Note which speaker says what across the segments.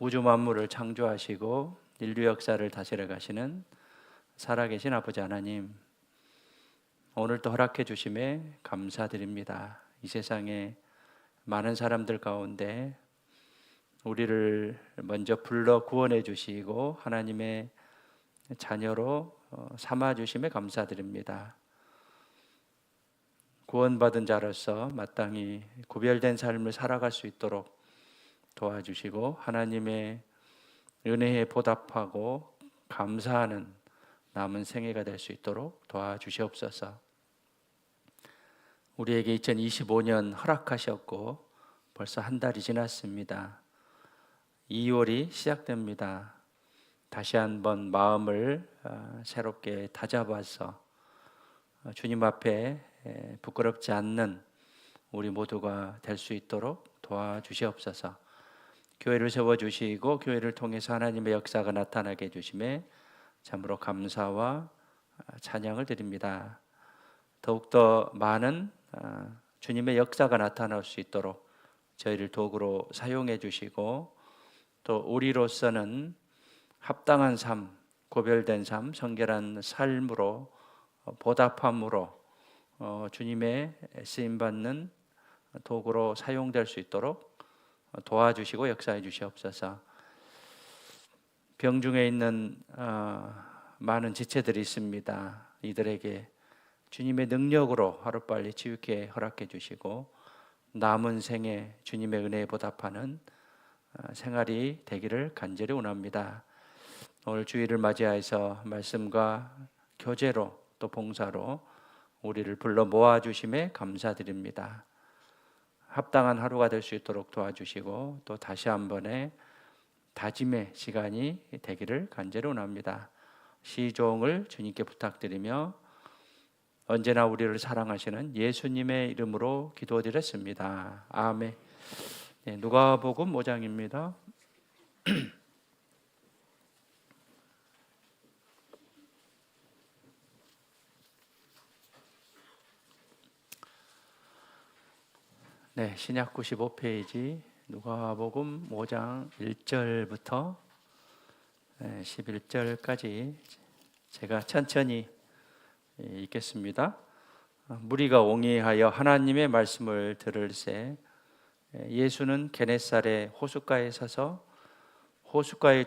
Speaker 1: 우주 만물을 창조하시고 인류 역사를 다스려 가시는 살아계신 아버지 하나님, 오늘도 허락해 주심에 감사드립니다. 이 세상에 많은 사람들 가운데 우리를 먼저 불러 구원해 주시고 하나님의 자녀로 삼아 주심에 감사드립니다. 구원받은 자로서 마땅히 구별된 삶을 살아갈 수 있도록 도와주시고 하나님의 은혜에 보답하고 감사하는 남은 생애가 될 수 있도록 도와주시옵소서. 우리에게 2025년 허락하셨고 벌써 한 달이 지났습니다. 2월이 시작됩니다. 다시 한번 마음을 새롭게 다잡아서 주님 앞에 부끄럽지 않는 우리 모두가 될 수 있도록 도와주시옵소서. 교회를 세워주시고 교회를 통해서 하나님의 역사가 나타나게 해주심에 참으로 감사와 찬양을 드립니다. 더욱더 많은 주님의 역사가 나타날 수 있도록 저희를 도구로 사용해 주시고 또 우리로서는 합당한 삶, 고별된 삶, 성결한 삶으로 보답함으로 주님의 쓰임받는 도구로 사용될 수 있도록 도와주시고 역사해 주시옵소서. 병중에 있는 많은 지체들이 있습니다. 이들에게 주님의 능력으로 하루빨리 치유케 허락해 주시고 남은 생에 주님의 은혜에 보답하는 생활이 되기를 간절히 원합니다. 오늘 주일을 맞이해서 말씀과 교제로 또 봉사로 우리를 불러 모아주심에 감사드립니다. 합당한 하루가 될 수 있도록 도와주시고 또 다시 한 번의 다짐의 시간이 되기를 간절히 원합니다. 시종을 주님께 부탁드리며 언제나 우리를 사랑하시는 예수님의 이름으로 기도드렸습니다. 아멘. 누가복음 5장입니다. 네, 신약 95페이지 누가복음 5장 1절부터 11절까지 제가 천천히 읽겠습니다. 무리가 옹이하여 하나님의 말씀을 들을새 예수는 게네사렛 호숫가에 서서 호숫가에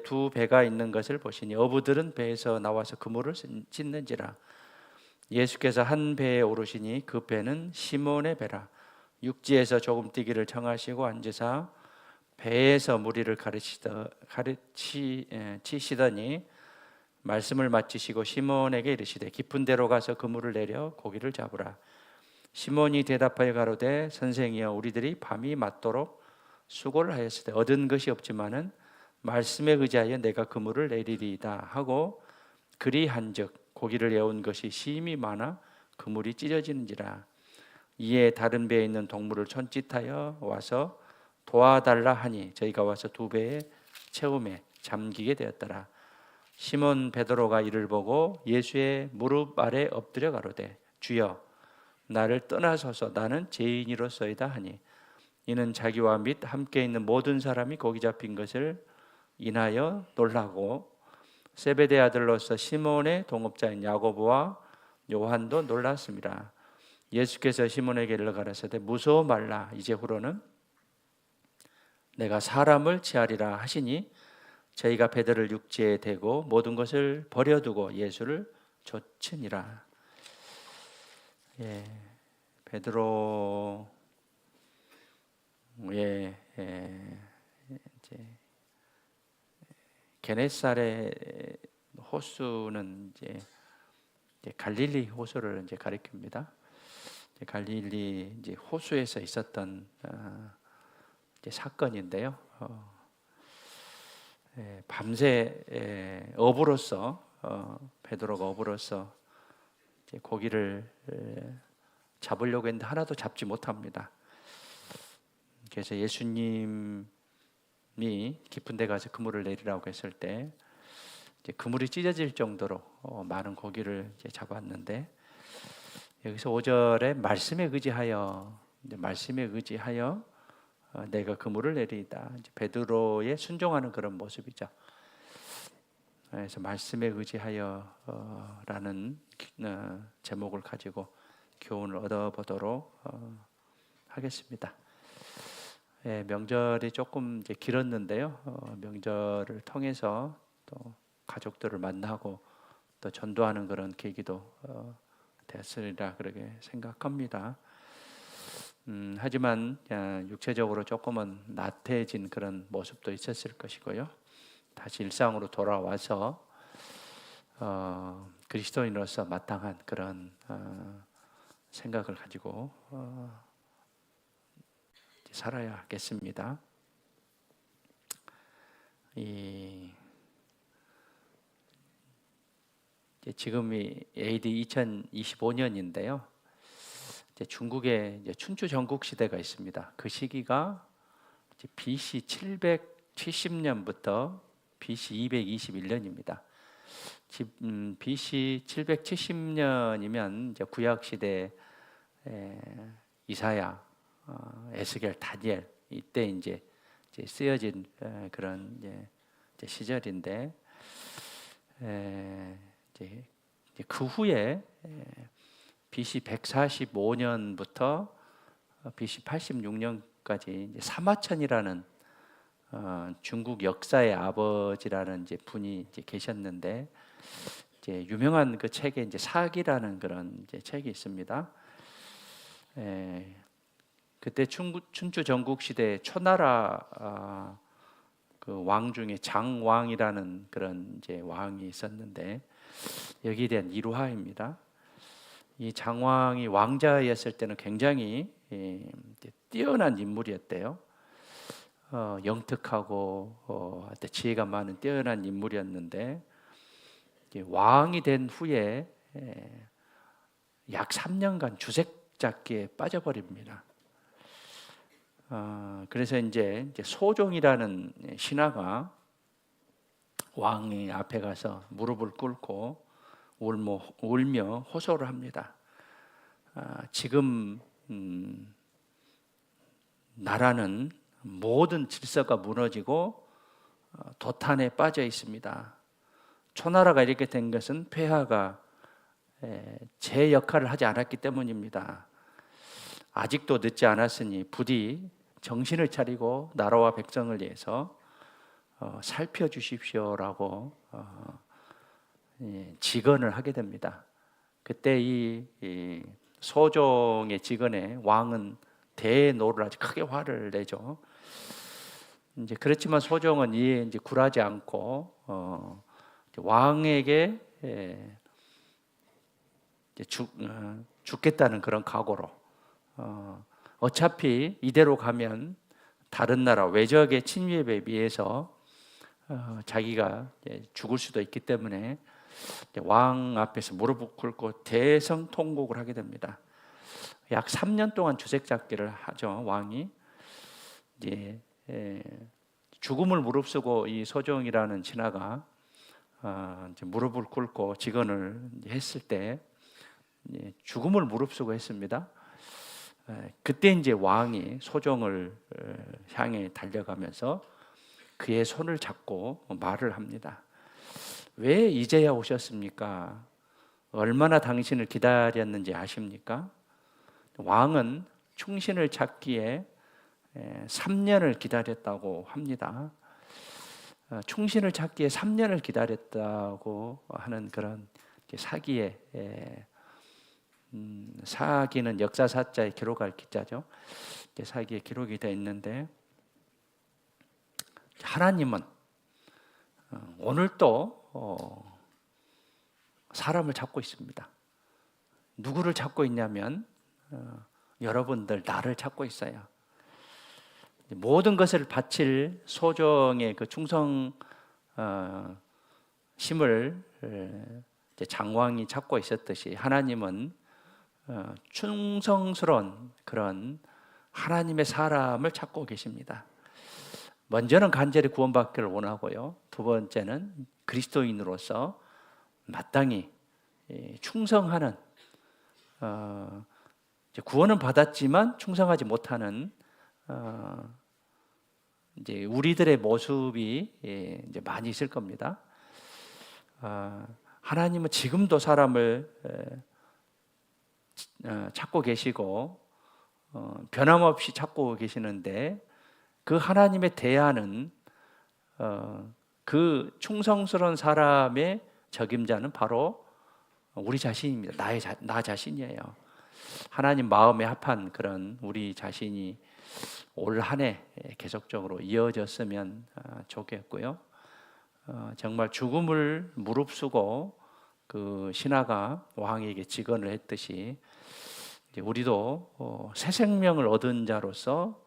Speaker 1: 두 배가 있는 것을 보시니 어부들은 배에서 나와서 그물을 찢는지라. 예수께서 한 배에 오르시니 그 배는 시몬의 배라. 육지에서 조금 뛰기를 청하시고 앉으사 배에서 무리를 가르치시더니 말씀을 마치시고 시몬에게 이르시되 깊은 데로 가서 그물을 내려 고기를 잡으라. 시몬이 대답하여 가로되 선생이여 우리들이 밤이 맞도록 수고를 하였으되 얻은 것이 없지만은 말씀에 의지하여 내가 그물을 내리리이다 하고 그리한즉 고기를 에운 것이 심히 많아 그물이 찢어지는지라. 이에 다른 배에 있는 동물을 손짓하여 와서 도와달라 하니 저희가 와서 두 배의 채움에 잠기게 되었더라. 시몬 베드로가 이를 보고 예수의 무릎 아래 엎드려 가로되 주여 나를 떠나소서 나는 죄인이로소이다 하니 이는 자기와 및 함께 있는 모든 사람이 고기 잡힌 것을 인하여 놀라고 세베대 아들로서 시몬의 동업자인 야고보와 요한도 놀랐습니다. 예수께서 시몬에게 일러 가라사대 무서워 말라. 이제후로는 내가 사람을 취하리라 하시니 저희가 배들을 육지에 대고 모든 것을 버려두고 예수를 좇으니라. 베드로 이제 게네사렛 호수는 이제 갈릴리 호수를 이제 가리킵니다. 갈릴리 이제 호수에서 있었던 이제 사건인데요. 밤새 어부로서 베드로가 어부로서 이제 고기를 잡으려고 했는데 하나도 잡지 못합니다. 그래서 예수님이 깊은 데 가서 그물을 내리라고 했을 때 이제 그물이 찢어질 정도로 많은 고기를 이제 잡았는데 여기서 5절에 말씀에 의지하여 내가 그물을 내리이다. 이제 베드로의 순종하는 그런 모습이죠. 그래서 말씀에 의지하여라는 제목을 가지고 교훈을 얻어보도록 하겠습니다. 예, 명절이 조금 이제 길었는데요. 명절을 통해서 또 가족들을 만나고 또 전도하는 그런 계기도 됐으리라 그렇게 생각합니다. 하지만 육체적으로 조금은 나태해진 그런 모습도 있었을 것이고요. 다시 일상으로 돌아와서 그리스도인으로서 마땅한 그런 생각을 가지고 살아야겠습니다. 지금이 AD 2025년인데요. 중국에 춘추 전국 시대가 있습니다. 그 시기가 BC 770년부터 BC 221년입니다. BC 770년이면 이제 구약 시대 이사야, 에스겔, 다니엘 이때 이제 쓰여진 그런 이제 시절인데 이제 그 후에 BC 145년부터 BC 86년까지 사마천이라는 중국 역사의 아버지라는 이제 분이 이제 계셨는데 이제 유명한 그 책에 이제 사기라는 그런 이제 책이 있습니다. 그때 춘추 전국 시대 초나라 그 왕 중에 장왕이라는 그런 이제 왕이 있었는데 여기에 대한 일화입니다. 이 장왕이 왕자였을 때는 굉장히 뛰어난 인물이었대요. 영특하고 지혜가 많은 뛰어난 인물이었는데 왕이 된 후에 약 3년간 주색잡기에 빠져버립니다. 그래서 이제 소종이라는 신하가 왕의 앞에 가서 무릎을 꿇고 울며 호소를 합니다. 지금 나라는 모든 질서가 무너지고 도탄에 빠져 있습니다. 초나라가 이렇게 된 것은 폐하가 제 역할을 하지 않았기 때문입니다. 아직도 늦지 않았으니 부디 정신을 차리고 나라와 백성을 위해서 살펴주십시오라고 직언을 하게 됩니다. 그때 이 소종의 직언에 왕은 대노를 아주 크게 화를 내죠. 이제 그렇지만 소종은 이에 이제 굴하지 않고 왕에게 죽겠다는 그런 각오로 어차피 이대로 가면 다른 나라 외적의 침입에 비해서 자기가 죽을 수도 있기 때문에 왕 앞에서 무릎을 꿇고 대성통곡을 하게 됩니다. 약 3년 동안 주색잡기를 하죠. 왕이 이제 죽음을 무릅쓰고 이 소종이라는 신하가 이제 무릎을 꿇고 직언을 했을 때 죽음을 무릅쓰고 했습니다. 그때 이제 왕이 소종을 향해 달려가면서 그의 손을 잡고 말을 합니다. 왜 이제야 오셨습니까? 얼마나 당신을 기다렸는지 아십니까? 왕은 충신을 찾기에 3년을 기다렸다고 합니다. 충신을 찾기에 3년을 기다렸다고 하는 그런 사기의 사기는 역사사자에 기록할 기자죠. 사기에 기록이 되어 있는데 하나님은 오늘도 사람을 찾고 있습니다. 누구를 찾고 있냐면 여러분들 나를 찾고 있어요. 모든 것을 바칠 소정의 그 충성 심을 장왕이 찾고 있었듯이 하나님은 충성스러운 그런 하나님의 사람을 찾고 계십니다. 먼저는 간절히 구원받기를 원하고요. 두 번째는 그리스도인으로서 마땅히 충성하는 구원은 받았지만 충성하지 못하는 이제 우리들의 모습이 이제 많이 있을 겁니다. 하나님은 지금도 사람을 찾고 계시고 변함없이 찾고 계시는데 그 하나님의 대안은 그 충성스러운 사람의 적임자는 바로 우리 자신입니다. 나 자신이에요. 하나님 마음에 합한 그런 우리 자신이 올 한 해 계속적으로 이어졌으면 좋겠고요. 정말 죽음을 무릅쓰고 그 신하가 왕에게 직언을 했듯이 우리도 새 생명을 얻은 자로서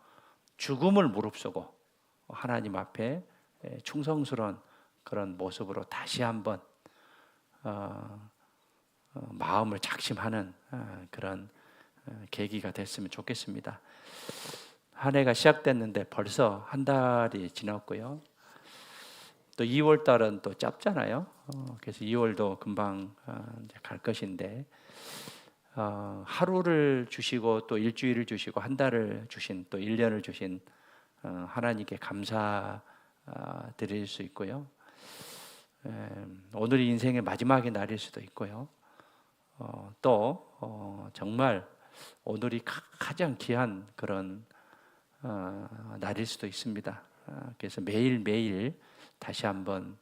Speaker 1: 죽음을 무릅쓰고 하나님 앞에 충성스러운 그런 모습으로 다시 한번 마음을 작심하는 그런 계기가 됐으면 좋겠습니다. 한 해가 시작됐는데 벌써 한 달이 지났고요. 또 2월 달은 또 짧잖아요. 그래서 2월도 금방 갈 것인데 하루를 주시고 또 일주일을 주시고 한 달을 주신 또 1년을 주신 하나님께 감사 드릴 수 있고요. 오늘이 인생의 마지막의 날일 수도 있고요. 또 정말 오늘이 가장 귀한 그런 날일 수도 있습니다. 그래서 매일매일 다시 한번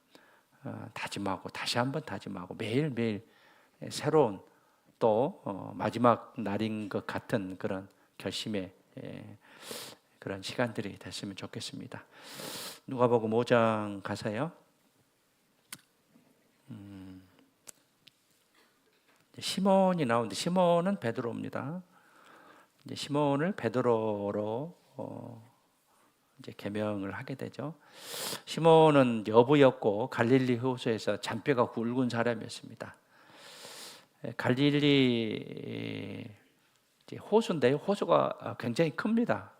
Speaker 1: 다짐하고 다시 한번 다짐하고 매일매일 새로운 또 마지막 날인 것 같은 그런 결심의 그런 시간들이 됐으면 좋겠습니다. 누가복음 5장 가서요. 시몬이 나오는데 시몬은 베드로입니다. 이제 시몬을 베드로로 이제 개명을 하게 되죠. 시몬은 어부였고 갈릴리 호수에서 잔뼈가 굵은 사람이었습니다. 갈릴리 호수인데요. 호수가 굉장히 큽니다.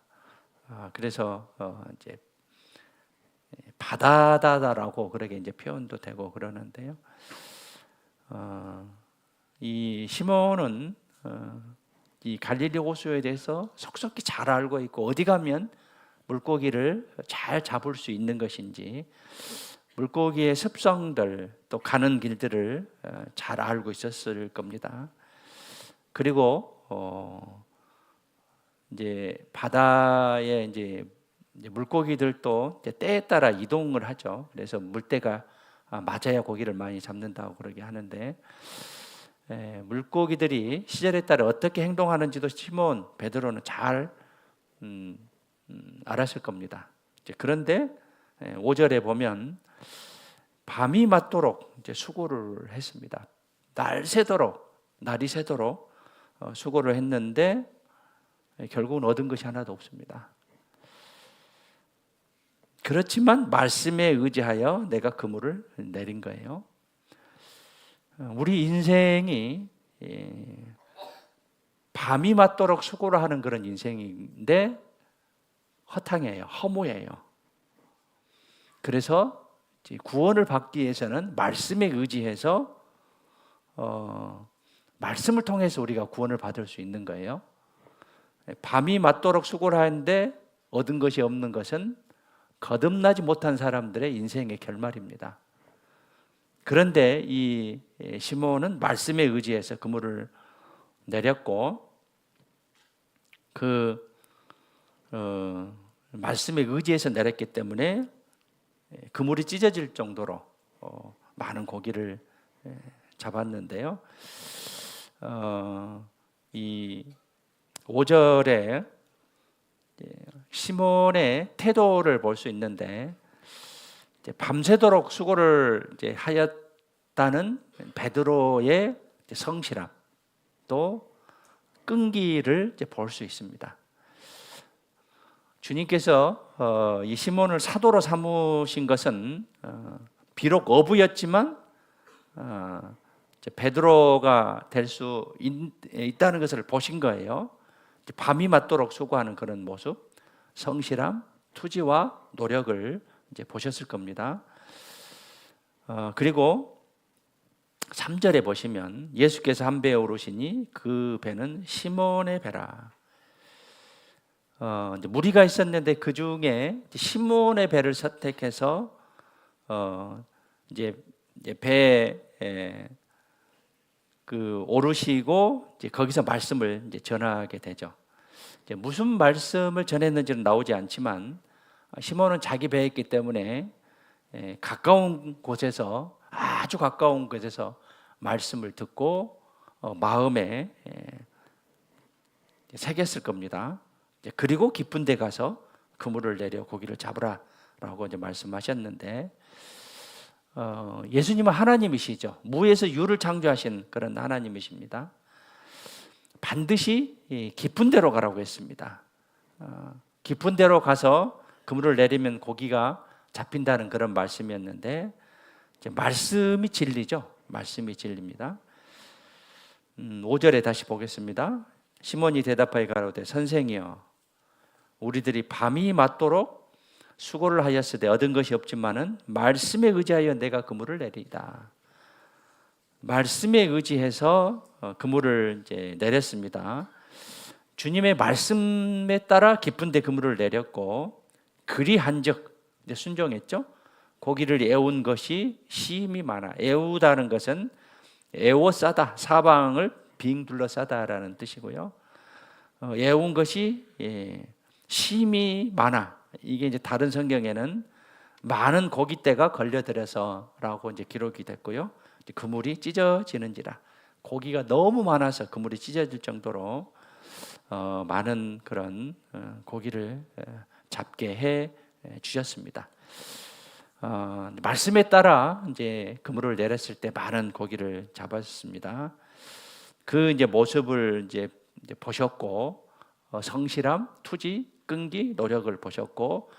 Speaker 1: 그래서 이제 바다다라고 그렇게 이제 표현도 되고 그러는데요. 이 시몬은 이 갈릴리 호수에 대해서 속속히 잘 알고 있고 어디 가면 물고기를 잘 잡을 수 있는 것인지 물고기의 습성들 또 가는 길들을 잘 알고 있었을 겁니다. 그리고 이제 바다에 이제 물고기들도 이제 때에 따라 이동을 하죠. 그래서 물때가 맞아야 고기를 많이 잡는다고 그러게 하는데 물고기들이 시절에 따라 어떻게 행동하는지도 시몬 베드로는 잘 알았을 겁니다. 그런데 5절에 보면 밤이 맞도록 이제 수고를 했습니다. 날이 새도록 수고를 했는데 결국은 얻은 것이 하나도 없습니다. 그렇지만 말씀에 의지하여 내가 그물을 내린 거예요. 우리 인생이 밤이 맞도록 수고를 하는 그런 인생인데 허탕이에요. 허무예요. 그래서 구원을 받기 위해서는 말씀에 의지해서 말씀을 통해서 우리가 구원을 받을 수 있는 거예요. 밤이 맞도록 수고를 하는데 얻은 것이 없는 것은 거듭나지 못한 사람들의 인생의 결말입니다. 그런데 이 시몬은 말씀에 의지해서 그물을 내렸고 말씀에 의지해서 내렸기 때문에 그물이 찢어질 정도로 많은 고기를 잡았는데요. 이 5절에 시몬의 태도를 볼 수 있는데 밤새도록 수고를 하였다는 베드로의 성실함 또 끈기를 볼 수 있습니다. 주님께서 이 시몬을 사도로 삼으신 것은 비록 어부였지만 베드로가 될 수 있다는 것을 보신 거예요. 밤이 맞도록 수고하는 그런 모습, 성실함, 투지와 노력을 이제 보셨을 겁니다. 그리고 3절에 보시면 예수께서 한 배에 오르시니 그 배는 시몬의 배라. 이제 무리가 있었는데 그 중에 시몬의 배를 선택해서 이제 배에 오르시고 이제 거기서 말씀을 이제 전하게 되죠. 이제 무슨 말씀을 전했는지는 나오지 않지만 시몬은 자기 배에 있기 때문에 가까운 곳에서, 아주 가까운 곳에서 말씀을 듣고 마음에 새겼을 겁니다. 그리고 깊은 데 가서 그물을 내려 고기를 잡으라라고 이제 말씀하셨는데, 예수님은 하나님이시죠. 무에서 유를 창조하신 그런 하나님이십니다. 반드시 깊은 데로 가라고 했습니다. 깊은 데로 가서 그물을 내리면 고기가 잡힌다는 그런 말씀이었는데, 이제 말씀이 진리죠. 말씀이 진리입니다. 5절에 다시 보겠습니다. 시몬이 대답하여 가로되 선생이여 우리들이 밤이 맞도록 수고를 하였으되 얻은 것이 없지만은 말씀에 의지하여 내가 그물을 내리이다. 말씀에 의지해서 그물을 이제 내렸습니다. 주님의 말씀에 따라 깊은 데 그물을 내렸고, 그리한즉 순종했죠. 고기를 애운 것이 심이 많아. 애우다는 것은 애워싸다, 사방을 빙 둘러싸다라는 뜻이고요. 애운 것이 심이 많아. 이게 이제 다른 성경에는 많은 고깃대가 걸려들어서라고 이제 기록이 됐고요. 그물이 찢어지는지라, 고기가 너무 많아서 그물이 찢어질 정도로 많은 그런 고기를 잡게 해 주셨습니다. 말씀에 따라 이제 그물을 내렸을 때 많은 고기를 잡았습니다. 그 이제 모습을 이제 보셨고, 성실함, 투지, 끈기, 노력을 보셨고,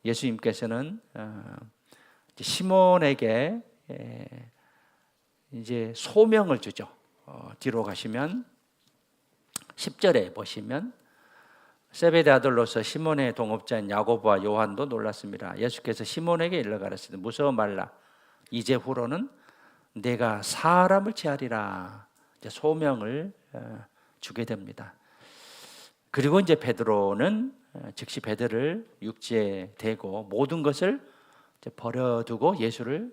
Speaker 1: 예수님께서는 시몬에게 이제 소명을 주죠. 뒤로 가시면 10절에 보시면 세베대 아들로서 시몬의 동업자인 야고보와 요한도 놀랐습니다. 예수께서 시몬에게 일러 가라사대 무서워 말라. 이제 후로는 내가 사람을 취하리라. 이제 소명을 주게 됩니다. 그리고 이제 베드로는 즉시 배들을 육지에 대고 모든 것을 버려두고 예수를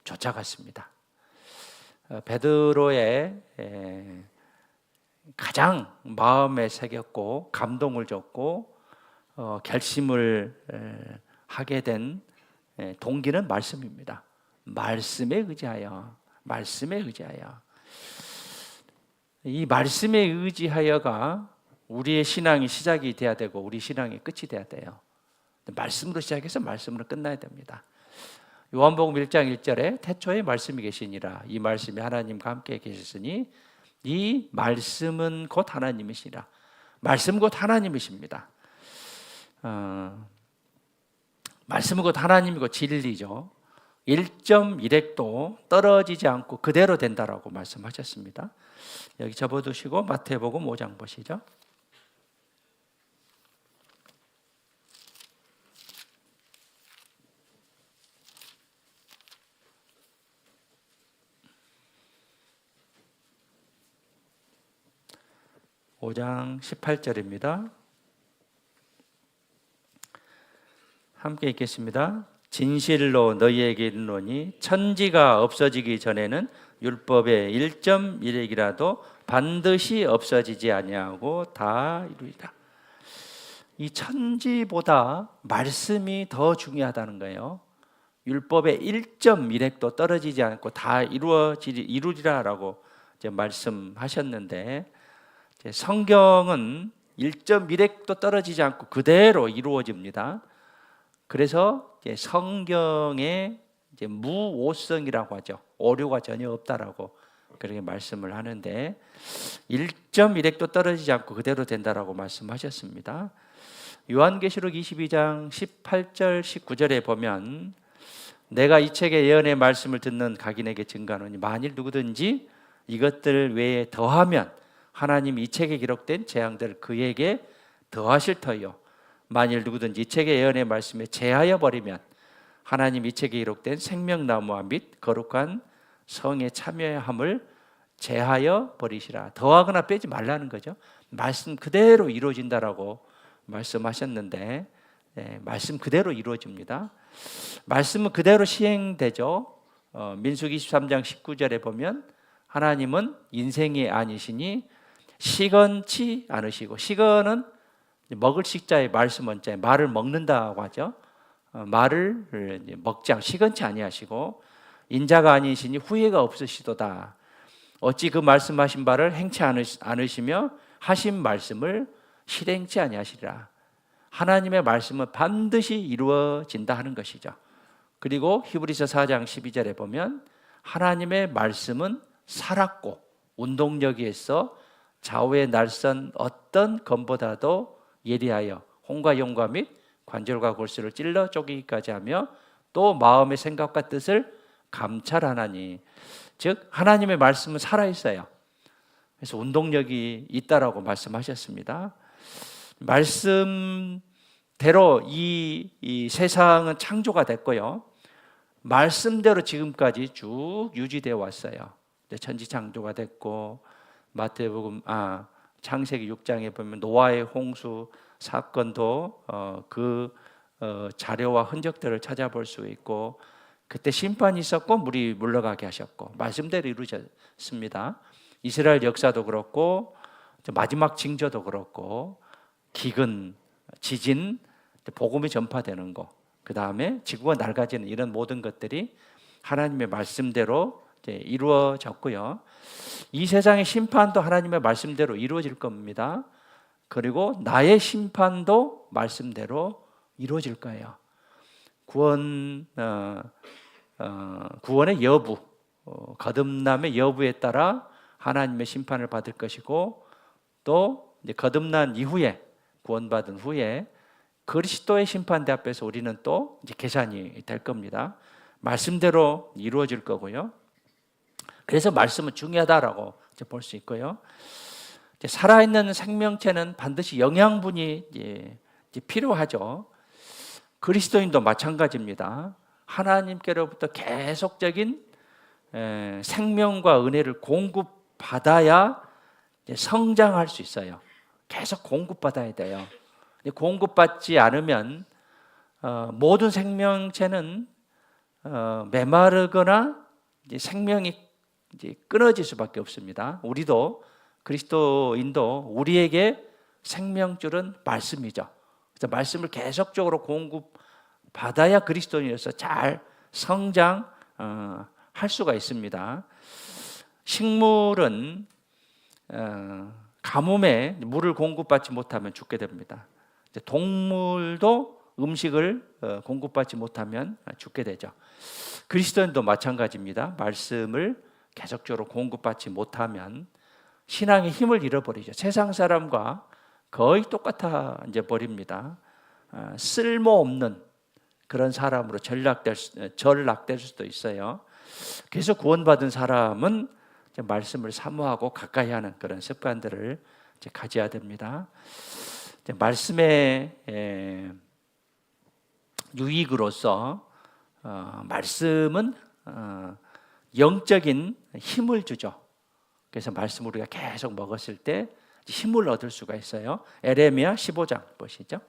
Speaker 1: 쫓아갔습니다. 베드로의 가장 마음에 새겼고 감동을 줬고 결심을 하게 된 동기는 말씀입니다. 말씀에 의지하여, 말씀에 의지하여. 이 말씀에 의지하여가 우리의 신앙이 시작이 돼야 되고 우리 신앙이 끝이 돼야 돼요. 말씀으로 시작해서 말씀으로 끝나야 됩니다. 요한복음 1장 1절에 태초에 말씀이 계시니라. 이 말씀이 하나님과 함께 계셨으니 이 말씀은 곧 하나님이시라. 말씀 곧 하나님이십니다. 말씀은 곧 하나님이고 진리죠. 1.1핵도 떨어지지 않고 그대로 된다라고 말씀하셨습니다. 여기 접어두시고 마태복음 5장 보시죠. (5장) 18절입니다. 함께 읽겠습니다. 진실로 너희에게 이르노니 천지가 없어지기 전에는 율법의 1.1핵이라도 반드시 없어지지 아니하고 다 이루리라. 이 천지보다 말씀이 더 중요하다는 거예요. 율법의 1.1핵도 떨어지지 않고 다 이루리라라고 이제 말씀하셨는데, 성경은 1.1핵도 떨어지지 않고 그대로 이루어집니다. 그래서 성경에 무오성이라고 하죠. 오류가 전혀 없다라고 그렇게 말씀을 하는데, 1.1핵도 떨어지지 않고 그대로 된다라고 말씀하셨습니다. 요한계시록 22장 18절 19절에 보면 내가 이 책의 예언의 말씀을 듣는 각인에게 증거하노니 만일 누구든지 이것들 외에 더하면 하나님 이 책에 기록된 재앙들을 그에게 더하실 터이요 만일 누구든지 이 책의 예언의 말씀에 제하여 버리면 하나님 이 책에 기록된 생명나무와 및 거룩한 성에 참여함을 제하여 버리시라. 더하거나 빼지 말라는 거죠. 말씀 그대로 이루어진다라고 말씀하셨는데, 말씀 그대로 이루어집니다. 말씀은 그대로 시행되죠. 민수기 23장 19절에 보면 하나님은 인생이 아니시니 시건치 않으시고, 시건은 먹을 식자의 말씀 원자에 말을 먹는다고 하죠. 말을 먹지 않고 시건치 아니하시고, 인자가 아니시니 후회가 없으시도다. 어찌 그 말씀하신 바를 행치 않으시며 하신 말씀을 실행치 아니하시리라. 하나님의 말씀은 반드시 이루어진다 하는 것이죠. 그리고 히브리서 4장 12절에 보면 하나님의 말씀은 살았고 운동력이 있어 좌우의 날선 어떤 검보다도 예리하여 홍과 용과 및 관절과 골수를 찔러 쪼개기까지 하며 또 마음의 생각과 뜻을 감찰하나니, 즉 하나님의 말씀은 살아있어요. 그래서 운동력이 있다라고 말씀하셨습니다. 말씀대로 이 세상은 창조가 됐고요, 말씀대로 지금까지 쭉 유지되어 왔어요. 천지창조가 됐고, 마태복음 창세기 6장에 보면 노아의 홍수 사건도 자료와 흔적들을 찾아볼 수 있고, 그때 심판이 있었고 물이 물러가게 하셨고 말씀대로 이루어졌습니다. 이스라엘 역사도 그렇고 마지막 징조도 그렇고 기근, 지진, 복음이 전파되는 거, 그 다음에 지구가 낡아지는 이런 모든 것들이 하나님의 말씀대로 이루어졌고요. 이 세상의 심판도 하나님의 말씀대로 이루어질 겁니다. 그리고 나의 심판도 말씀대로 이루어질 거예요. 구원의 여부, 거듭남의 여부에 따라 하나님의 심판을 받을 것이고, 또 거듭난 이후에 구원받은 후에 그리스도의 심판대 앞에서 우리는 또 이제 계산이 될 겁니다. 말씀대로 이루어질 거고요. 그래서 말씀은 중요하다라고 볼 수 있고요. 살아있는 생명체는 반드시 영양분이 필요하죠. 그리스도인도 마찬가지입니다. 하나님께로부터 계속적인 생명과 은혜를 공급받아야 성장할 수 있어요. 계속 공급받아야 돼요. 공급받지 않으면 모든 생명체는 메마르거나 생명이 끊어질 수밖에 없습니다. 우리도, 그리스도인도 우리에게 생명줄은 말씀이죠. 그래서 말씀을 계속적으로 공급받아야 그리스도인으로서 잘 성장할 수가 있습니다. 식물은 가뭄에 물을 공급받지 못하면 죽게 됩니다. 동물도 음식을 공급받지 못하면 죽게 되죠. 그리스도인도 마찬가지입니다. 말씀을 계속적으로 공급받지 못하면 신앙의 힘을 잃어버리죠. 세상 사람과 거의 똑같아 이제 버립니다. 쓸모없는 그런 사람으로 전락될 수도 있어요. 그래서 구원받은 사람은 말씀을 사모하고 가까이 하는 그런 습관들을 가져야 됩니다. 말씀의 유익으로서 말씀은 영적인 힘을 주죠. 그래서 말씀을 우리가 계속 먹었을 때 힘을 얻을 수가 있어요. 에레미야 15장 보시죠.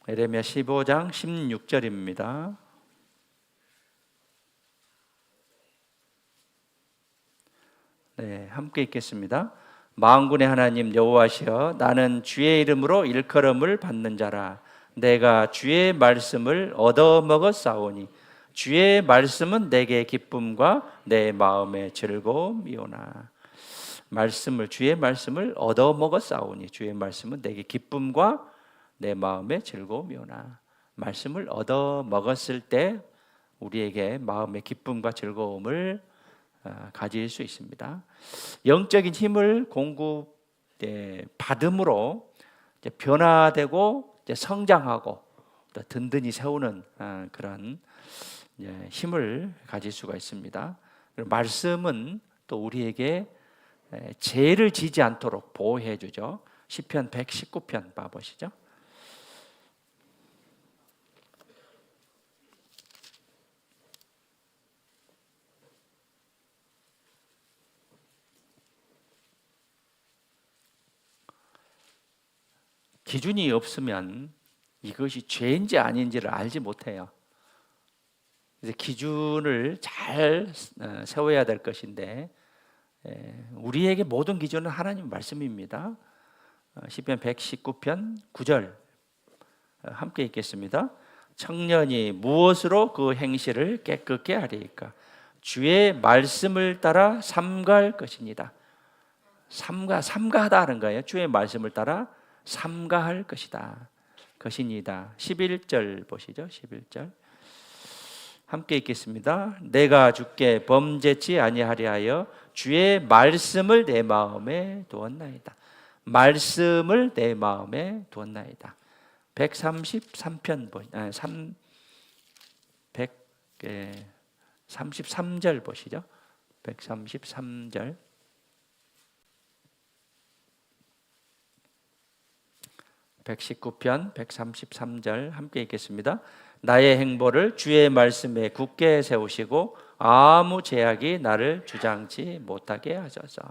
Speaker 1: 에레미야 15장 16절입니다. 네, 함께 읽겠습니다. 만군의 하나님 여호와시여, 나는 주의 이름으로 일컬음을 받는 자라. 내가 주의 말씀을 얻어먹었사오니 주의 말씀은 내게 기쁨과 내 마음의 즐거움이오나. 주의 말씀을 얻어먹었사오니 주의 말씀은 내게 기쁨과 내 마음의 즐거움이오나. 말씀을 얻어먹었을 때 우리에게 마음의 기쁨과 즐거움을 가질 수 있습니다. 영적인 힘을 받음으로 변화되고 성장하고 든든히 세우는 그런 힘을 가질 수가 있습니다. 말씀은 또 우리에게 죄를 지지 않도록 보호해 주죠. 시편 119편 봐보시죠. 기준이 없으면 이것이 죄인지 아닌지를 알지 못해요. 그래서 기준을 잘 세워야 될 것인데 우리에게 모든 기준은 하나님 말씀입니다. 시편 119편 9절 함께 읽겠습니다. 청년이 무엇으로 그 행실을 깨끗게 하리이까? 주의 말씀을 따라 삼가할 것입니다. 삼가하다는 거예요. 주의 말씀을 따라 삼가할 것이다. 것입니다. 11절 보시죠. 11절 함께 읽겠습니다. 내가 주께 범죄치 아니하리 하여 주의 말씀을 내 마음에 두었나이다. 말씀을 내 마음에 두었나이다. 133편 133절 보시죠. 133절 119편 133절 함께 읽겠습니다. 나의 행보를 주의 말씀에 굳게 세우시고 아무 제약이 나를 주장치 못하게 하소서.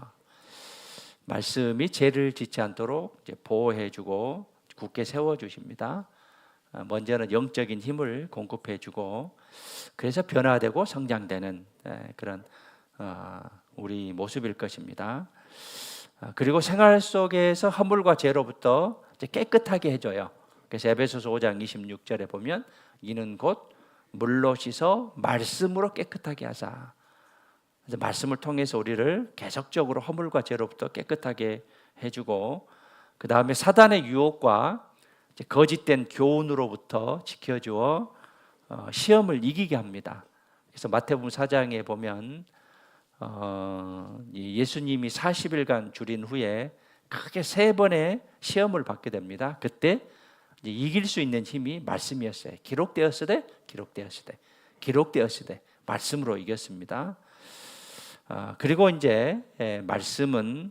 Speaker 1: 말씀이 죄를 짓지 않도록 보호해 주고 굳게 세워 주십니다. 먼저는 영적인 힘을 공급해 주고 그래서 변화되고 성장되는 그런 우리 모습일 것입니다. 그리고 생활 속에서 허물과 죄로부터 깨끗하게 해줘요. 그래서 에베소서 5장 26절에 보면 이는 곧 물로 씻어 말씀으로 깨끗하게 하사. 그래서 말씀을 통해서 우리를 계속적으로 허물과 죄로부터 깨끗하게 해주고 그 다음에 사단의 유혹과 거짓된 교훈으로부터 지켜주어 시험을 이기게 합니다. 그래서 마태복음 4장에 보면 예수님이 40일간 줄인 후에 크게 3번의 시험을 받게 됩니다. 그때 이길 수 있는 힘이 말씀이었어요. 기록되었으되 말씀으로 이겼습니다. 그리고 이제 말씀은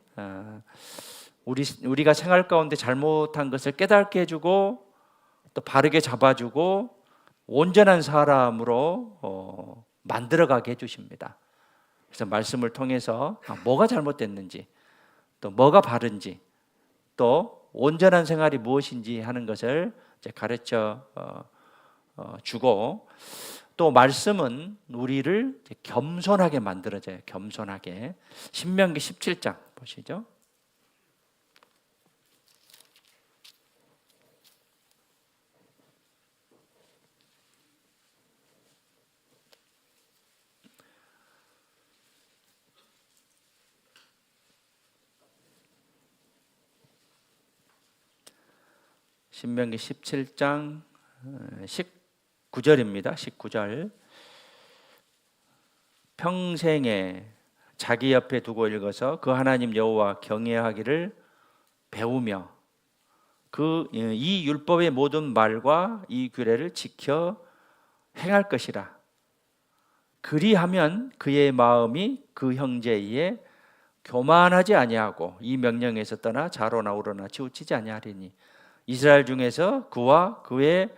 Speaker 1: 우리가 생활 가운데 잘못한 것을 깨닫게 해주고 또 바르게 잡아주고 온전한 사람으로 만들어가게 해주십니다. 그래서 말씀을 통해서 뭐가 잘못됐는지 또 뭐가 바른지 또 온전한 생활이 무엇인지 하는 것을 가르쳐 주고 또 말씀은 우리를 겸손하게 만들어줘요. 겸손하게. 신명기 17장 보시죠. 신명기 17장 19절입니다. 19절 평생에 자기 옆에 두고 읽어서 그 하나님 여호와 경외하기를 배우며 이 율법의 모든 말과 이 규례를 지켜 행할 것이라. 그리하면 그의 마음이 그 형제에 교만하지 아니하고 이 명령에서 떠나 좌로나 우로나 치우치지 아니하리니 이스라엘 중에서 그와 그의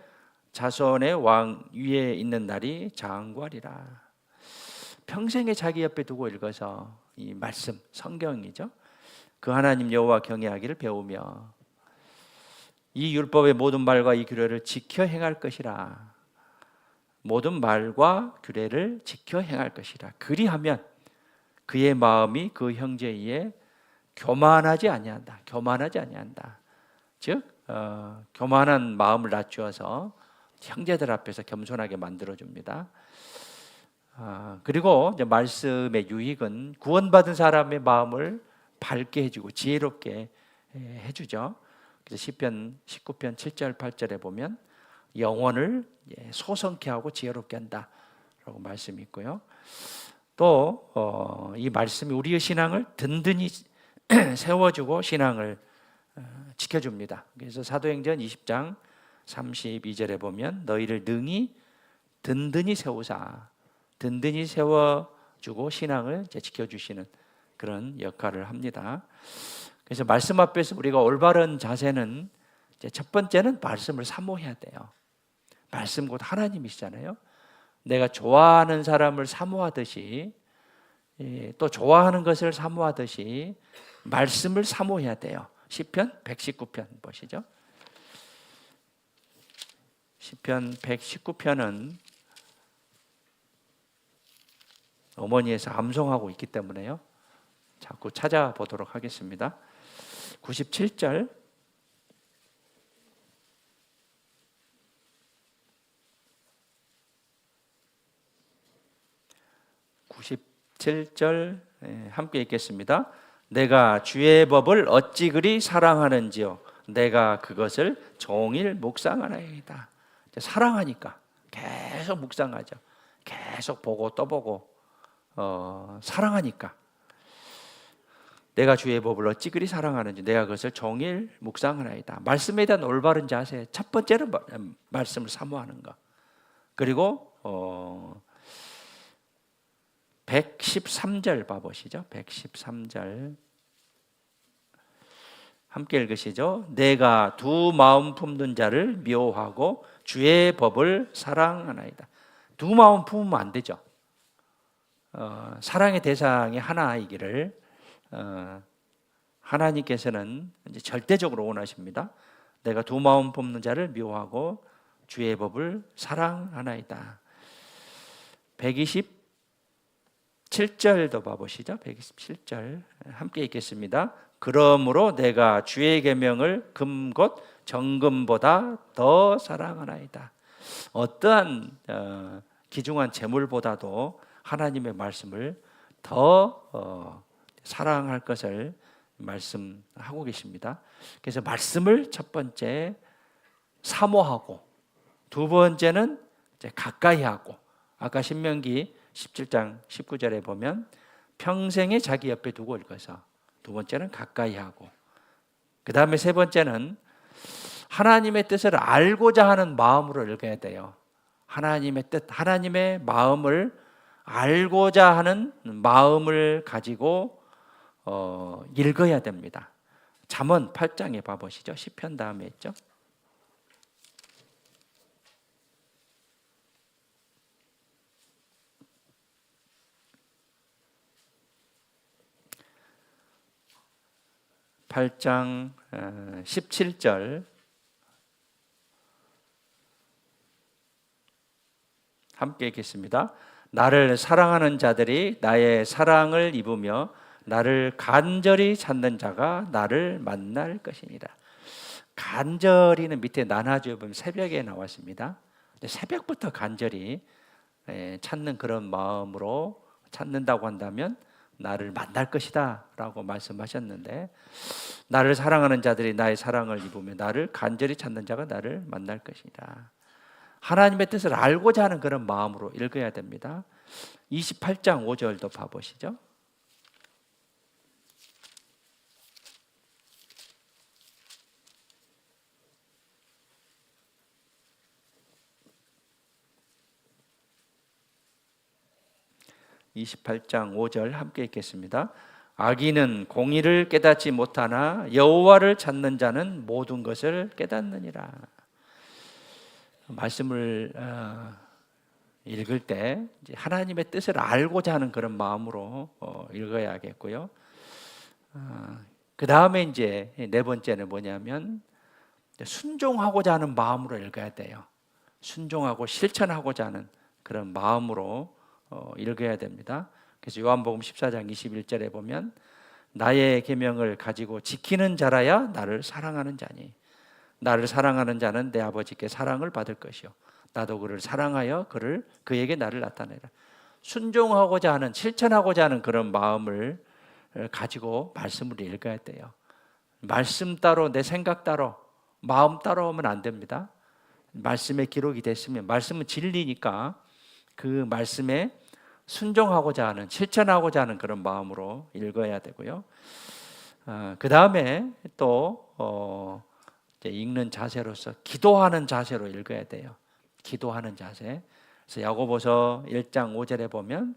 Speaker 1: 자손의 왕 위에 있는 날이 장구하리라. 평생에 자기 옆에 두고 읽어서 이 말씀 성경이죠. 그 하나님 여호와 경외하기를 배우며 이 율법의 모든 말과 이 규례를 지켜 행할 것이라. 모든 말과 규례를 지켜 행할 것이라. 그리하면 그의 마음이 그 형제에 교만하지 아니한다. 교만하지 아니한다. 즉 교만한 마음을 낮추어서 형제들 앞에서 겸손하게 만들어줍니다. 그리고 이제 말씀의 유익은 구원받은 사람의 마음을 밝게 해주고 지혜롭게 해주죠. 그래서 시편 19편 7절 8절에 보면 영혼을 소성케 하고 지혜롭게 한다라고 말씀이 있고요. 또 이 말씀이 우리의 신앙을 든든히 세워주고 신앙을 지켜줍니다. 그래서 사도행전 20장 32절에 보면 너희를 능히 든든히 세우사 든든히 세워주고 신앙을 지켜주시는 그런 역할을 합니다. 그래서 말씀 앞에서 우리가 올바른 자세는 이제 첫 번째는 말씀을 사모해야 돼요. 말씀 곧 하나님이시잖아요. 내가 좋아하는 사람을 사모하듯이 또 좋아하는 것을 사모하듯이 말씀을 사모해야 돼요. 시편 119편 보시죠. 시편 119편은 어머니에서 암송하고 있기 때문에요. 자꾸 찾아보도록 하겠습니다. 97절 97절 함께 읽겠습니다. 내가 주의 법을 어찌 그리 사랑하는지요 내가 그것을 종일 묵상하나이다. 사랑하니까 계속 묵상하죠. 계속 보고 또 보고 사랑하니까 내가 주의 법을 어찌 그리 사랑하는지 내가 그것을 종일 묵상하나이다. 말씀에 대한 올바른 자세 첫 번째는 말씀을 사모하는 것. 그리고 113절 봐보시죠. 113절 함께 읽으시죠. 내가 두 마음 품는 자를 미워하고 주의 법을 사랑하나이다. 두 마음 품으면 안 되죠. 사랑의 대상이 하나이기를 하나님께서는 이제 절대적으로 원하십니다. 내가 두 마음 품는 자를 미워하고 주의 법을 사랑하나이다. 127절도 봐보시죠. 127절 함께 읽겠습니다. 그러므로 내가 주의 계명을 금곧 정금보다 더 사랑하나이다. 어떠한 귀중한 재물보다도 하나님의 말씀을 더 사랑할 것을 말씀하고 계십니다. 그래서 말씀을 첫 번째 사모하고 두 번째는 이제 가까이 하고 아까 신명기 17장 19절에 보면 평생에 자기 옆에 두고 읽어서 두 번째는 가까이 하고 그 다음에 세 번째는 하나님의 뜻을 알고자 하는 마음으로 읽어야 돼요. 하나님의 뜻, 하나님의 마음을 알고자 하는 마음을 가지고 읽어야 됩니다. 잠언 8장에 봐보시죠. 시편 다음에 있죠. (8장 17절) 함께 읽겠습니다. 나를 사랑하는 자들이 나의 사랑을 입으며 나를 간절히 찾는 자가 나를 만날 것이니라. 간절히는 밑에 나눠져 보면 새벽에 나왔습니다. 새벽부터 간절히 찾는 그런 마음으로 찾는다고 한다면 나를 만날 것이다 라고 말씀하셨는데 나를 사랑하는 자들이 나의 사랑을 입으며 나를 간절히 찾는 자가 나를 만날 것이다. 하나님의 뜻을 알고자 하는 그런 마음으로 읽어야 됩니다. 28장 5절도 봐보시죠. (28장 5절) 함께 읽겠습니다. 악인은 공의를 깨닫지 못하나 여호와를 찾는 자는 모든 것을 깨닫느니라. 말씀을 읽을 때 하나님의 뜻을 알고자 하는 그런 마음으로 읽어야겠고요. 그 다음에 이제 네 번째는 뭐냐면 순종하고자 하는 마음으로 읽어야 돼요. 순종하고 실천하고자 하는 그런 마음으로 읽어야 됩니다. 그래서 요한복음 14장 21절에 보면 나의 계명을 가지고 지키는 자라야 나를 사랑하는 자니 나를 사랑하는 자는 내 아버지께 사랑을 받을 것이요 나도 그를 사랑하여 그에게 나를 나타내라. 순종하고자 하는 실천하고자 하는 그런 마음을 가지고 말씀을 읽어야 돼요. 말씀 따로 내 생각 따로 마음 따로 하면 안 됩니다. 말씀에 기록이 됐으면 말씀은 진리니까 그 말씀에 순종하고자 하는 실천하고자 하는 그런 마음으로 읽어야 되고요. 그 다음에 또 읽는 자세로서 기도하는 자세로 읽어야 돼요. 기도하는 자세. 그래서 야고보서 1장 5절에 보면